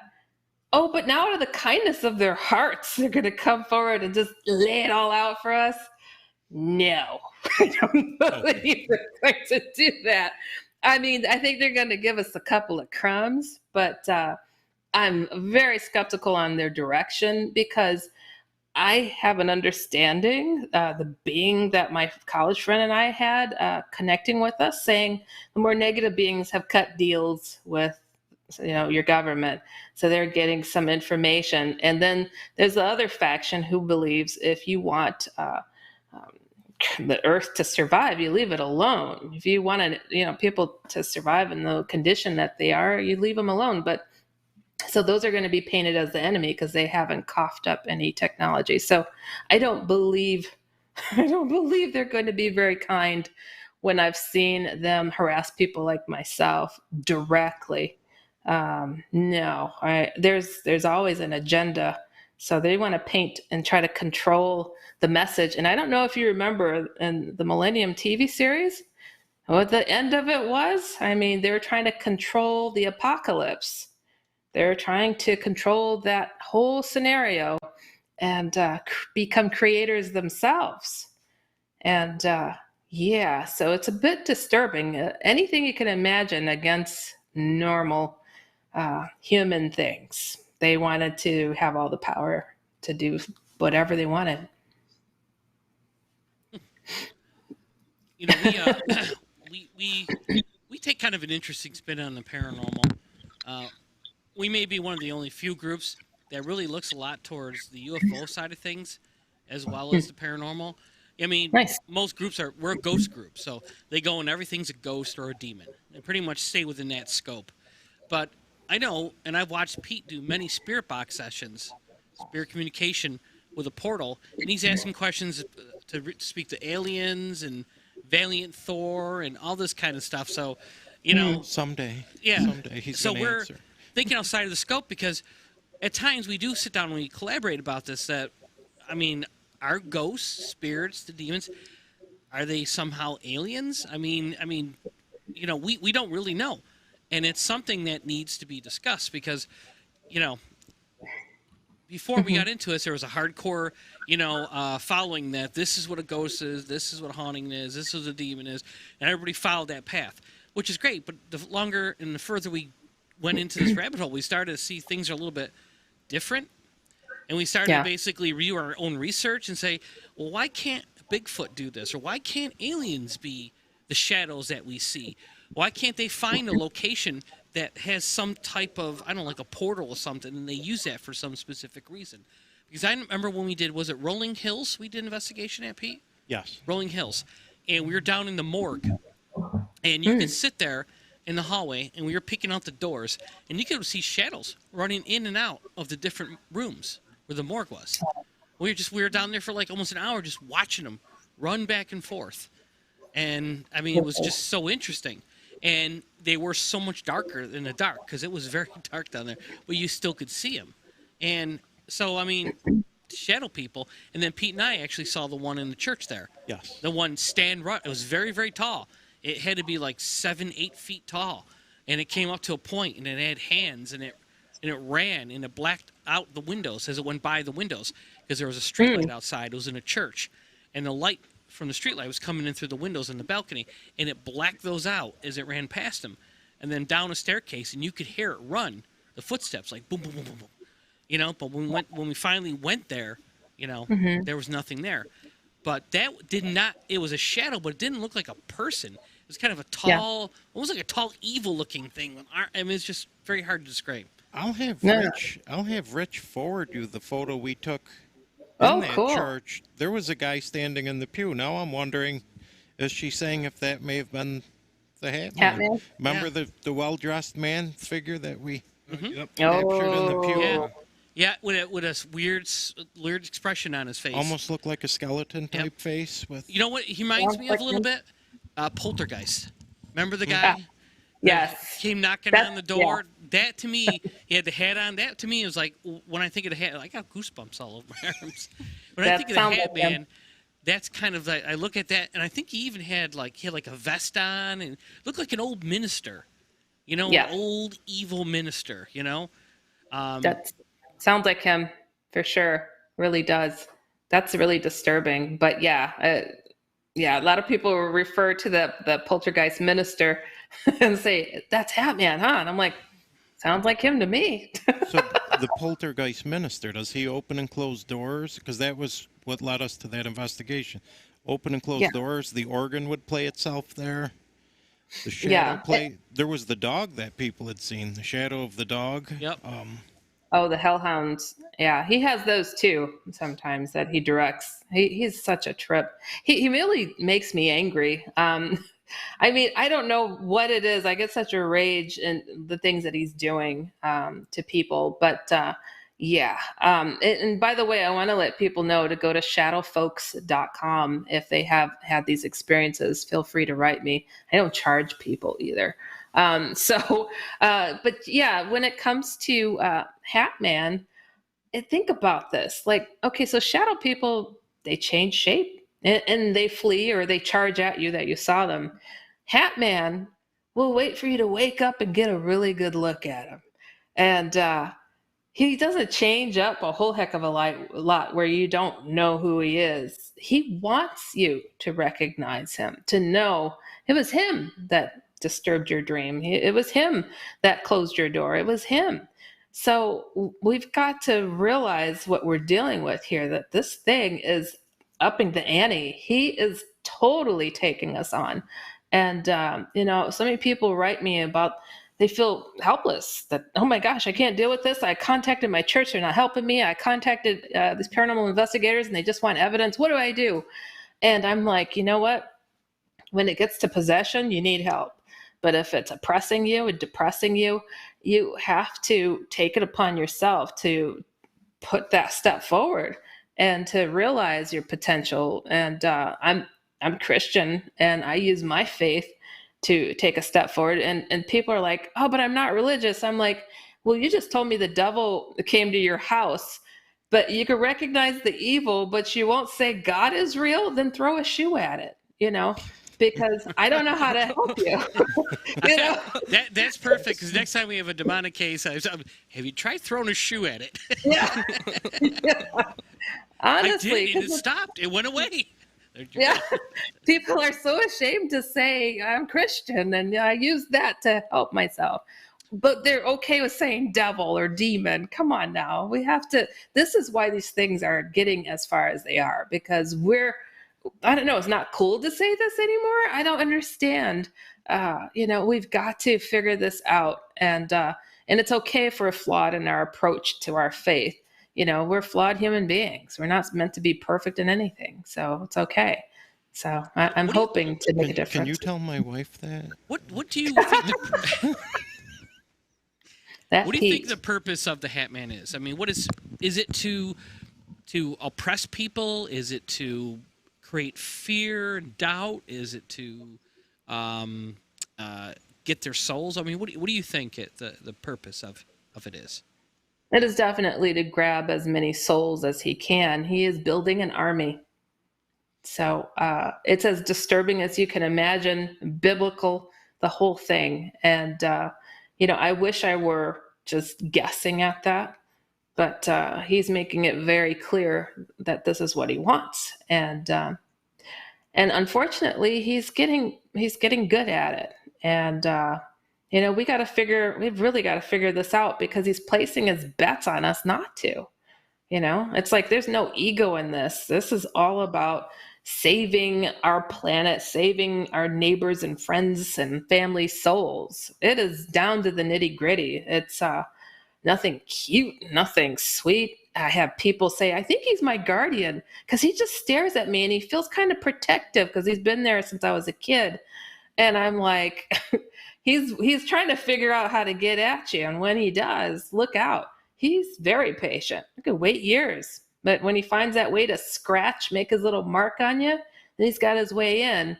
Oh, but now out of the kindness of their hearts, they're going to come forward and just lay it all out for us? No, I don't believe they're going to do that. I mean, I think they're going to give us a couple of crumbs, but I'm very skeptical on their direction, because I have an understanding, the being that my college friend and I had connecting with us, saying the more negative beings have cut deals with your government, so they're getting some information. And then there's the other faction who believes if you want the earth to survive, you leave it alone. If you want people to survive in the condition that they are, you leave them alone. But so those are going to be painted as the enemy because they haven't coughed up any technology. So I don't believe they're going to be very kind when I've seen them harass people like myself directly. No, there's always an agenda. So they want to paint and try to control the message. And I don't know if you remember in the Millennium TV series, what the end of it was. I mean, they were trying to control the apocalypse. They're trying to control that whole scenario and become creators themselves. And so it's a bit disturbing. Anything you can imagine against normal human things. They wanted to have all the power to do whatever they wanted. We take kind of an interesting spin on the paranormal. We may be one of the only few groups that really looks a lot towards the UFO side of things, as well as the paranormal. I mean, nice. Most groups we're a ghost group, so they go and everything's a ghost or a demon. They pretty much stay within that scope. But I know, and I've watched Pete do many spirit box sessions, spirit communication with a portal, and he's asking questions to speak to aliens and Valiant Thor and all this kind of stuff. So, someday he's so going to answer. Thinking outside of the scope, because at times we do sit down and we collaborate about this. That, I mean, are ghosts, spirits, the demons, are they somehow aliens? I mean, we don't really know. And it's something that needs to be discussed because, before we got into this, there was a hardcore, following that this is what a ghost is, this is what a haunting is, this is what a demon is, and everybody followed that path, which is great. But the longer and the further we went into this rabbit hole, we started to see things are a little bit different, and we started to basically review our own research and say, well, why can't Bigfoot do this, or why can't aliens be the shadows that we see? Why can't they find a location that has some type of, I don't know, like a portal or something, and they use that for some specific reason. Because I remember when we did, was it Rolling Hills we did an investigation at, Pete? Yes. Rolling Hills. And we were down in the morgue. And you could sit there in the hallway, and we were peeking out the doors, and you could see shadows running in and out of the different rooms where the morgue was. We were down there for like almost an hour just watching them run back and forth. And, I mean, it was just so interesting. And they were so much darker in the dark because it was very dark down there, but you still could see them. And so, I mean, shadow people. And then Pete and I actually saw the one in the church there. Yes. The one it was very, very tall. It had to be like 7-8 feet tall. And it came up to a point, and it had hands, and it ran, and it blacked out the windows as it went by the windows because there was a street light outside. It was in a church. And the light from the streetlight was coming in through the windows in the balcony, and it blacked those out as it ran past him, and then down a staircase, and you could hear it run, the footsteps, like boom, boom, boom, boom, boom. You know, but when we finally went there, you know, there was nothing there. But that did not. It was a shadow, but it didn't look like a person. It was kind of a tall, almost like a tall, evil-looking thing. I mean, it's just very hard to describe. I'll have Rich forward you the photo we took. In that church, there was a guy standing in the pew. Now I'm wondering, is she saying if that may have been the Hat Man? Remember the well-dressed man figure that we captured in the pew? Yeah, with a weird expression on his face. Almost looked like a skeleton type face. With You know what he reminds me of a little bit? Poltergeist. Remember the guy? Yes. Came knocking on the door. Yeah. That to me, he had the hat on. That to me was like, when I think of the hat, I got goosebumps all over my arms. When I think of the Hat Man, that's kind of like, I look at that, and I think he even had like a vest on, and looked like an old minister, you know, an old evil minister, you know. That sounds like him for sure. Really does. That's really disturbing. But a lot of people refer to the poltergeist minister and say, that's Hat Man, huh? And I'm like, sounds like him to me. So the poltergeist minister, does he open and close doors? Because that was what led us to that investigation. Open and close doors, the organ would play itself there. The shadow play. There was the dog that people had seen, the shadow of the dog. Yep. The hellhounds. Yeah, he has those too sometimes that he directs. He's such a trip. He really makes me angry. I mean, I don't know what it is. I get such a rage in the things that he's doing to people. But and by the way, I want to let people know to go to shadowfolks.com if they have had these experiences. Feel free to write me. I don't charge people either. But when it comes to Hat Man, think about this. Like, okay, so shadow people, they change shape. And they flee or they charge at you that you saw them. Hat Man will wait for you to wake up and get a really good look at him. And he doesn't change up a whole heck of a lot where you don't know who he is. He wants you to recognize him, to know it was him that disturbed your dream. It was him that closed your door. It was him. So we've got to realize what we're dealing with here, that this thing is upping the ante. He is totally taking us on. And, so many people write me about, they feel helpless that, oh my gosh, I can't deal with this. I contacted my church. They're not helping me. I contacted these paranormal investigators and they just want evidence. What do I do? And I'm like, you know what? When it gets to possession, you need help. But if it's oppressing you and depressing you, you have to take it upon yourself to put that step forward and to realize your potential. And I'm Christian, and I use my faith to take a step forward. And people are like, oh, but I'm not religious. I'm like, well, you just told me the devil came to your house, but you can recognize the evil, but you won't say God is real. Then throw a shoe at it, because I don't know how to help you. That's perfect, because next time we have a demonic case, have you tried throwing a shoe at it? Yeah. Honestly, I did, and it stopped. It went away. Yeah. People are so ashamed to say I'm Christian, and I use that to help myself. But they're okay with saying devil or demon. Come on now. We have to. This is why these things are getting as far as they are, because we're I don't know, it's not cool to say this anymore. I don't understand. We've got to figure this out. And it's okay if we're flawed in our approach to our faith. We're flawed human beings. We're not meant to be perfect in anything. So it's okay. So I'm hoping to make a difference. Can you tell my wife that? What do you think? What do you think the purpose of the Hat Man is? I mean, is it to oppress people? Is it to create fear and doubt? Is it to get their souls? I mean, what do you think the purpose of it is? It is definitely to grab as many souls as he can. He is building an army. So it's as disturbing as you can imagine, biblical, the whole thing. And, I wish I were just guessing at that, but he's making it very clear that this is what he wants. And unfortunately, he's getting good at it. And, we've really got to figure this out, because he's placing his bets on us not to. It's like there's no ego in this. This is all about saving our planet, saving our neighbors and friends and family souls. It is down to the nitty gritty. It's nothing cute, nothing sweet. I have people say, I think he's my guardian, because he just stares at me and he feels kind of protective because he's been there since I was a kid. And I'm like, he's trying to figure out how to get at you. And when he does, look out. He's very patient. You could wait years. But when he finds that way to scratch, make his little mark on you, then he's got his way in.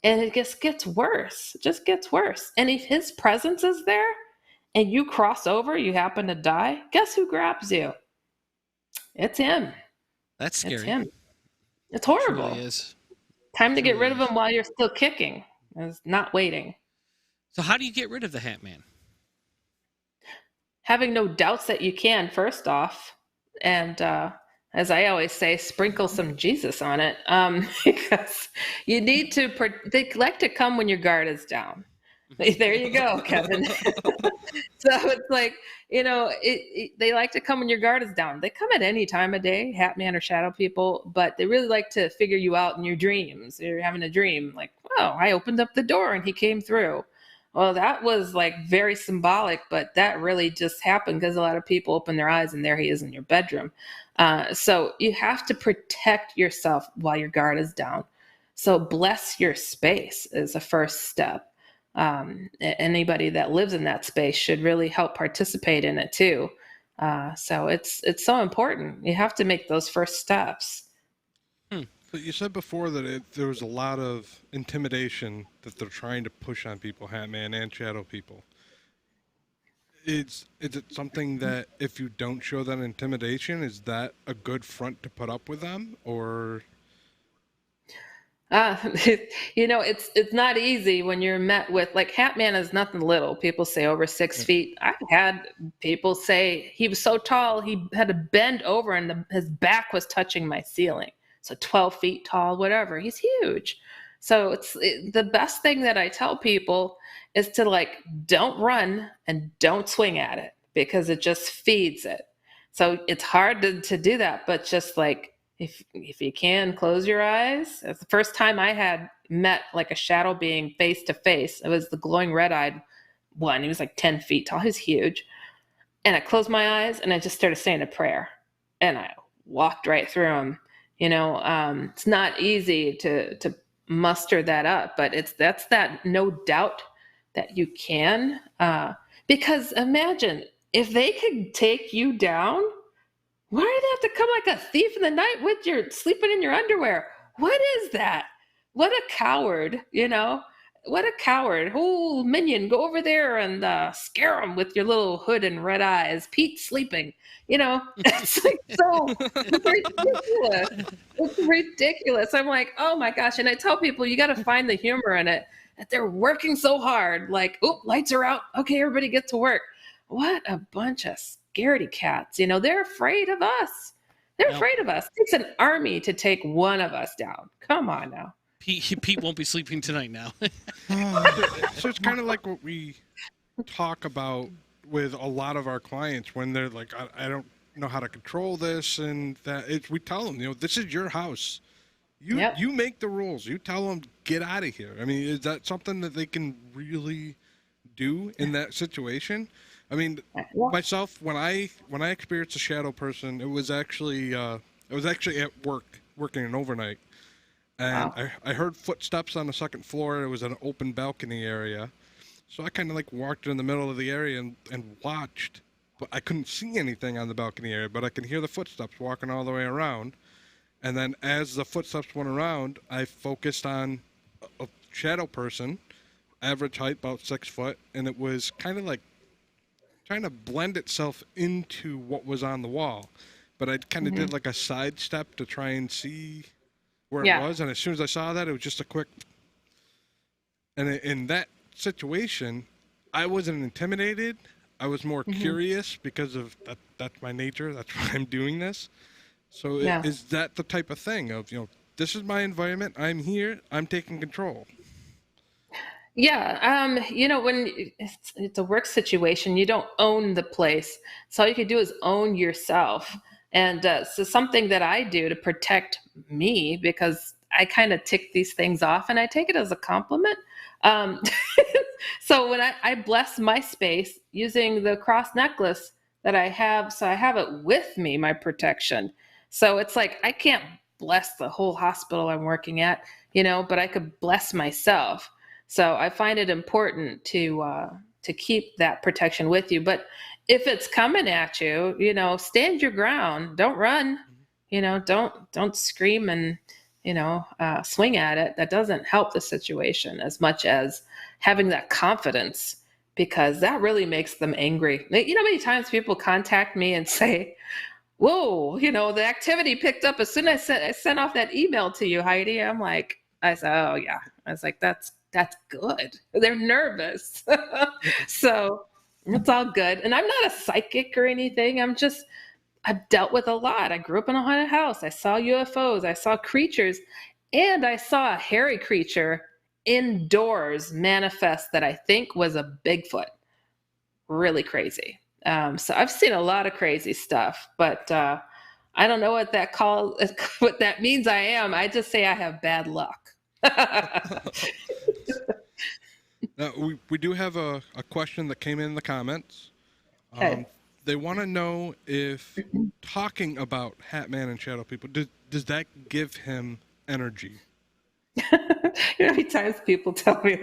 And it just gets worse. It just gets worse. And if his presence is there and you cross over, you happen to die, guess who grabs you? It's him. That's scary. It's him. It's horrible. It really is. Time to get rid of him while you're still kicking. It's not waiting. So how do you get rid of the Hat Man? Having no doubts that you can, first off. And as I always say, sprinkle some Jesus on it, because you need to. They like to come when your guard is down. There you go, Kevin. So it's like, they like to come when your guard is down. They come at any time of day, Hat Man or shadow people, but they really like to figure you out in your dreams. You're having a dream like, oh, I opened up the door and he came through. Well, that was like very symbolic, but that really just happened because a lot of people open their eyes and there he is in your bedroom. So you have to protect yourself while your guard is down. So bless your space is the first step. Anybody that lives in that space should really help participate in it too. So it's so important. You have to make those first steps. But you said before that there was a lot of intimidation that they're trying to push on people, Hat Man and shadow people. Is it something that if you don't show that intimidation, is that a good front to put up with them, or? It's not easy when you're met with, like, Hat Man is nothing little. People say over 6 feet. I've had people say he was so tall he had to bend over and his back was touching my ceiling. So 12 feet tall, whatever. He's huge. So the best thing that I tell people is to don't run and don't swing at it, because it just feeds it. So it's hard to do that, but just if you can, close your eyes. It's the first time I had met like a shadow being face to face. It was the glowing red-eyed one. He was like 10 feet tall. He was huge. And I closed my eyes and I just started saying a prayer. And I walked right through him. It's not easy to muster that up, but that's that no doubt that you can. Because imagine if they could take you down, why do they have to come like a thief in the night with your sleeping in your underwear? What is that? What a coward, What a coward. Oh, minion, go over there and scare him with your little hood and red eyes. Pete sleeping. It's like so ridiculous. It's ridiculous. I'm like, oh my gosh. And I tell people, you got to find the humor in it, that they're working so hard. Like, oh, lights are out. Okay, everybody get to work. What a bunch of scaredy cats. They're afraid of us. They're afraid of us. It's an army to take one of us down. Come on now. Pete won't be sleeping tonight now. So it's kind of like what we talk about with a lot of our clients when they're like, I don't know how to control this and that. We tell them, this is your house. You make the rules. You tell them, get out of here. I mean, is that something that they can really do in that situation? I mean, myself, when I experienced a shadow person, it was actually at work, working an overnight. And I heard footsteps on the second floor. It was an open balcony area. So I kind of like walked in the middle of the area and watched. But I couldn't see anything on the balcony area, but I could hear the footsteps walking all the way around. And then as the footsteps went around, I focused on a shadow person, average height, about 6 foot. And it was kind of like trying to blend itself into what was on the wall. But I kind of did like a side step to try and see where it was. And as soon as I saw that, it was just a quick. And in that situation, I wasn't intimidated. I was more curious because of that's my nature. That's why I'm doing this. So is that the type of thing of, this is my environment. I'm here. I'm taking control. Yeah. When it's a work situation, you don't own the place. So all you can do is own yourself. And so something that I do to protect me, because I kind of tick these things off and I take it as a compliment. So when I bless my space using the cross necklace that I have, so I have it with me, my protection. So it's like, I can't bless the whole hospital I'm working at, but I could bless myself. So I find it important to keep that protection with you. But if it's coming at you, stand your ground, don't run, don't scream and, swing at it. That doesn't help the situation as much as having that confidence, because that really makes them angry. Many times people contact me and say, whoa, the activity picked up as soon as I sent off that email to you, Heidi. I said, oh yeah. I was like, that's good. They're nervous. So it's all good. And I'm not a psychic or anything. I've dealt with a lot. I grew up in a haunted house. I saw UFOs. I saw creatures. And I saw a hairy creature indoors manifest that I think was a Bigfoot. Really crazy. So I've seen a lot of crazy stuff, but I don't know what that means I am. I just say I have bad luck. Now, we do have a question that came in the comments. Okay. They want to know if talking about Hat Man and Shadow People, does that give him energy? How many times people tell me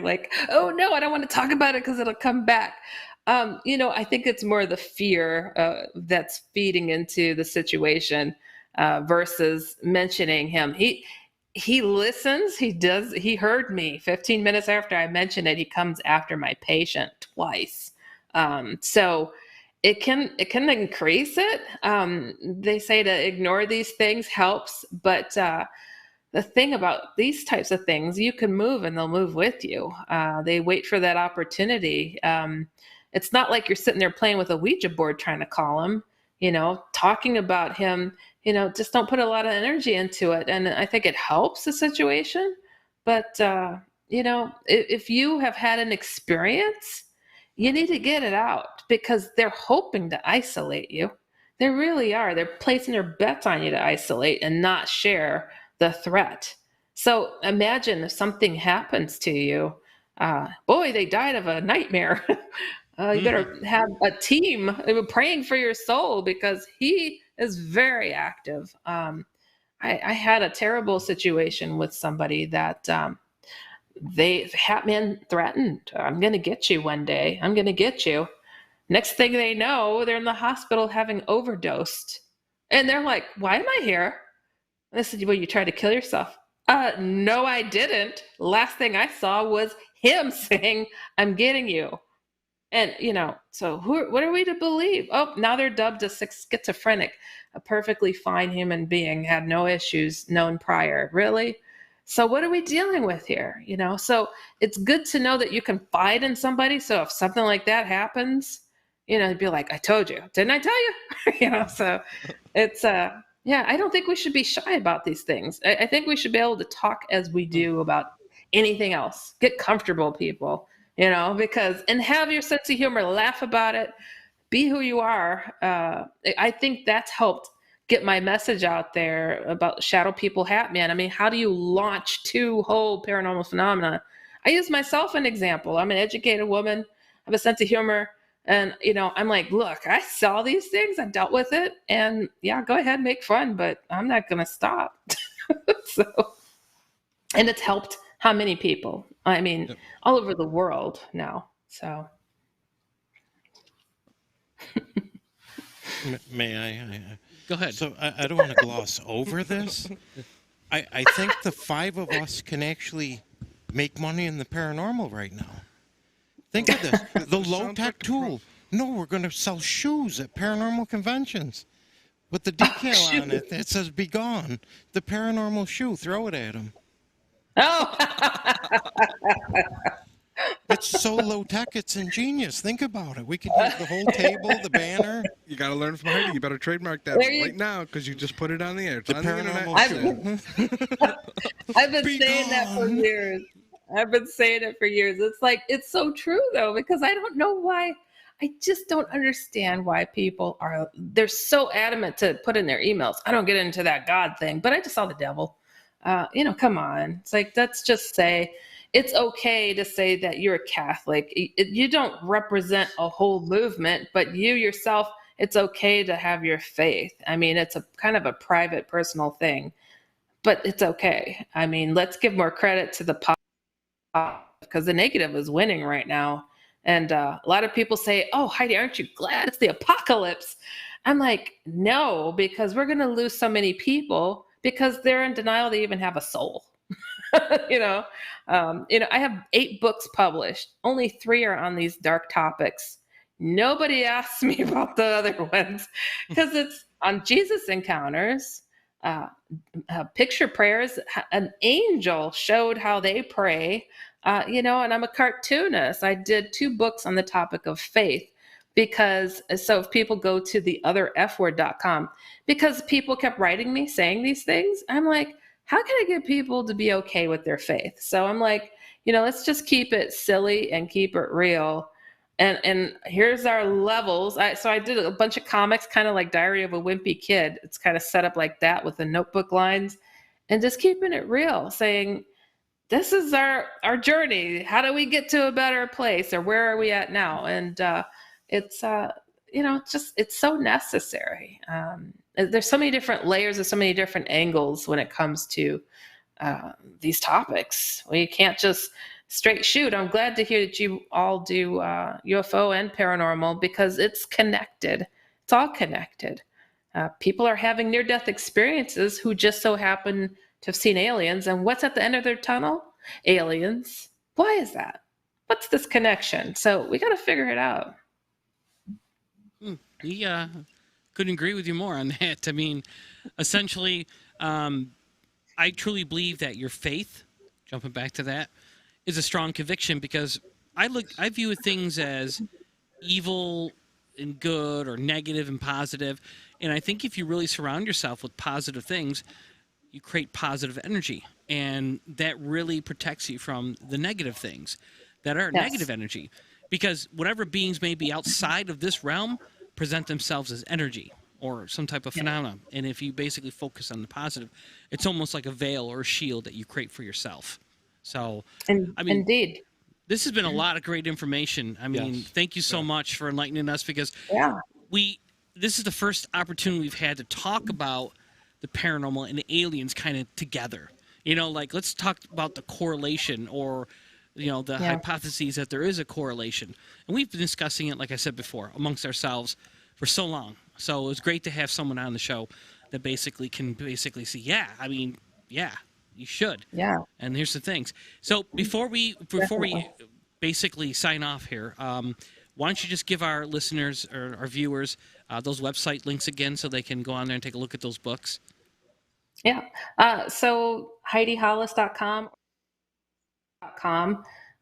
oh no, I don't want to talk about it because it'll come back. I think it's more the fear that's feeding into the situation versus mentioning him. He listens. He heard me 15 minutes after I mentioned it. He comes after my patient twice. So it can increase it. They say to ignore these things helps, but the thing about these types of things, you can move and they'll move with you. They wait for that opportunity. It's not like you're sitting there playing with a Ouija board trying to call him, talking about him, just don't put a lot of energy into it. And I think it helps the situation. But, if you have had an experience, you need to get it out, because they're hoping to isolate you. They really are. They're placing their bets on you to isolate and not share the threat. So imagine if something happens to you, boy, they died of a nightmare. You better have a team praying for your soul, because he is very active. I had a terrible situation with somebody that Hat Man threatened, I'm going to get you one day. I'm going to get you. Next thing they know, they're in the hospital having overdosed. And they're like, why am I here? And I said, well, you tried to kill yourself. No, I didn't. Last thing I saw was him saying, I'm getting you. And, so what are we to believe? Oh, now they're dubbed a schizophrenic, a perfectly fine human being, had no issues known prior. Really? So what are we dealing with here? So it's good to know that you can confide in somebody. So if something like that happens, you'd be like, I told you, didn't I tell you? So it's, I don't think we should be shy about these things. I think we should be able to talk as we do about anything else. Get comfortable, people. And have your sense of humor, laugh about it, be who you are. I think that's helped get my message out there about Shadow People, Hat Man. I mean, how do you launch 2 whole paranormal phenomena? I use myself an example. I'm an educated woman. I have a sense of humor. And, I'm like, look, I saw these things. I dealt with it. And yeah, go ahead, make fun, but I'm not going to stop. So, and it's helped how many people? I mean, yep. All over the world now. So. May I? Go ahead. So I don't want to gloss over this. I think the 5 of us can actually make money in the paranormal right now. Think of this. The low-tech tool. No, we're going to sell shoes at paranormal conventions with the decal on it that says "Be gone." The paranormal shoe. Throw it at them. Oh. It's so low-tech, it's ingenious. Think about it. We could use the whole table, the banner. You got to learn from Heidi. You better trademark that right now because you just put it on the air. It's on the internet. I've been saying that for years. I've been saying it for years. It's like, it's so true though, because I don't know why. I just don't understand why people they're so adamant to put in their emails. I don't get into that God thing, but I just saw the devil. Come on. It's like, let's just say it's okay to say that you're a Catholic. You don't represent a whole movement, but you yourself, it's okay to have your faith. I mean, it's a kind of a private, personal thing, but it's okay. I mean, let's give more credit to the because the negative is winning right now. And a lot of people say, oh, Heidi, aren't you glad it's the apocalypse? I'm like, no, because we're going to lose so many people because they're in denial they even have a soul. I have 8 books published. Only 3 are on these dark topics. Nobody asks me about the other ones because it's on Jesus encounters, picture prayers. An angel showed how they pray, and I'm a cartoonist. I did 2 books on the topic of faith so if people go to theotherfword.com, because people kept writing me saying these things, I'm like, how can I get people to be okay with their faith? So I'm like, let's just keep it silly and keep it real. And here's our levels. So I did a bunch of comics, kind of like Diary of a Wimpy Kid. It's kind of set up like that with the notebook lines and just keeping it real, saying, this is our journey. How do we get to a better place, or where are we at now? And it's so necessary. There's so many different layers and so many different angles when it comes to these topics. We can't just straight shoot. I'm glad to hear that you all do UFO and paranormal because it's connected. It's all connected. People are having near-death experiences who just so happen to have seen aliens. And what's at the end of their tunnel? Aliens. Why is that? What's this connection? So we got to figure it out. We couldn't agree with you more on that. I mean, essentially, I truly believe that your faith, jumping back to that, is a strong conviction because I view things as evil and good or negative and positive. And I think if you really surround yourself with positive things, you create positive energy. And that really protects you from the negative things that are negative energy. Because whatever beings may be outside of this realm present themselves as energy or some type of phenomenon. And if you basically focus on the positive, it's almost like a veil or a shield that you create for yourself. So, indeed. This has been a lot of great information. I mean, thank you so much for enlightening us because this is the first opportunity we've had to talk about the paranormal and the aliens kind of together. Let's talk about the correlation or, the hypotheses that there is a correlation. And we've been discussing it, like I said before, amongst ourselves for so long. So it was great to have someone on the show that can say, you should. Yeah. And here's the things. So before we basically sign off here, why don't you just give our listeners or our viewers those website links again so they can go on there and take a look at those books? Yeah. So HeidiHollis.com,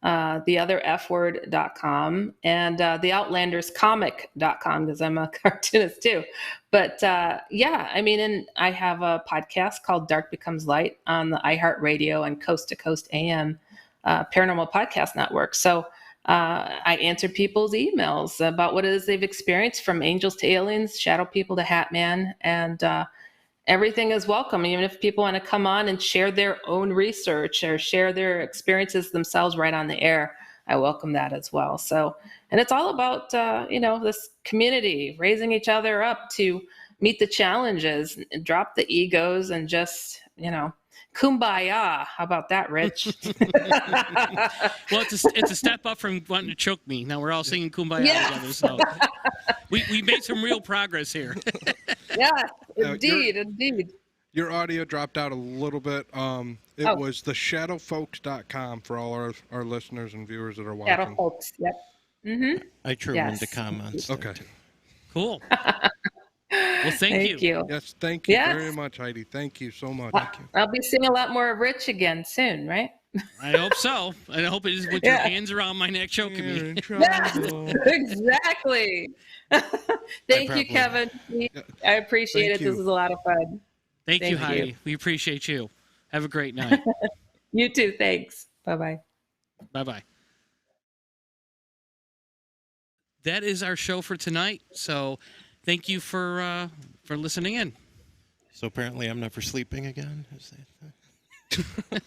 theotherfword.com, and theoutlanderscomic.com because I'm a cartoonist too. But and I have a podcast called Dark Becomes Light on the iHeartRadio and Coast to Coast AM Paranormal Podcast Network. So I answer people's emails about what it is they've experienced, from angels to aliens, shadow people to Hat Man, and everything is welcome. Even if people want to come on and share their own research or share their experiences themselves right on the air, I welcome that as well. So, and it's all about, this community, raising each other up to meet the challenges, and drop the egos, and just, kumbaya. How about that, Rich? Well, it's a step up from wanting to choke me. Now we're all singing kumbaya together. So we made some real progress here. Yes, indeed. Your audio dropped out a little bit. It was theshadowfolks.com for all our listeners and viewers that are watching. Shadow Folks, yep. Mm-hmm. I threw them into comments. Okay. Cool. Well, thank you. Yes, thank you very much, Heidi. Thank you so much. I'll be seeing a lot more of Rich again soon, right? I hope so. I hope it is with your hands around my neck choking me. Yes, exactly. Thank you, Kevin. I appreciate it. This is a lot of fun. Thank you, Heidi. We appreciate you. Have a great night. You too. Thanks. Bye-bye. Bye-bye. That is our show for tonight. So thank you for listening in. So apparently I'm never sleeping again. Is that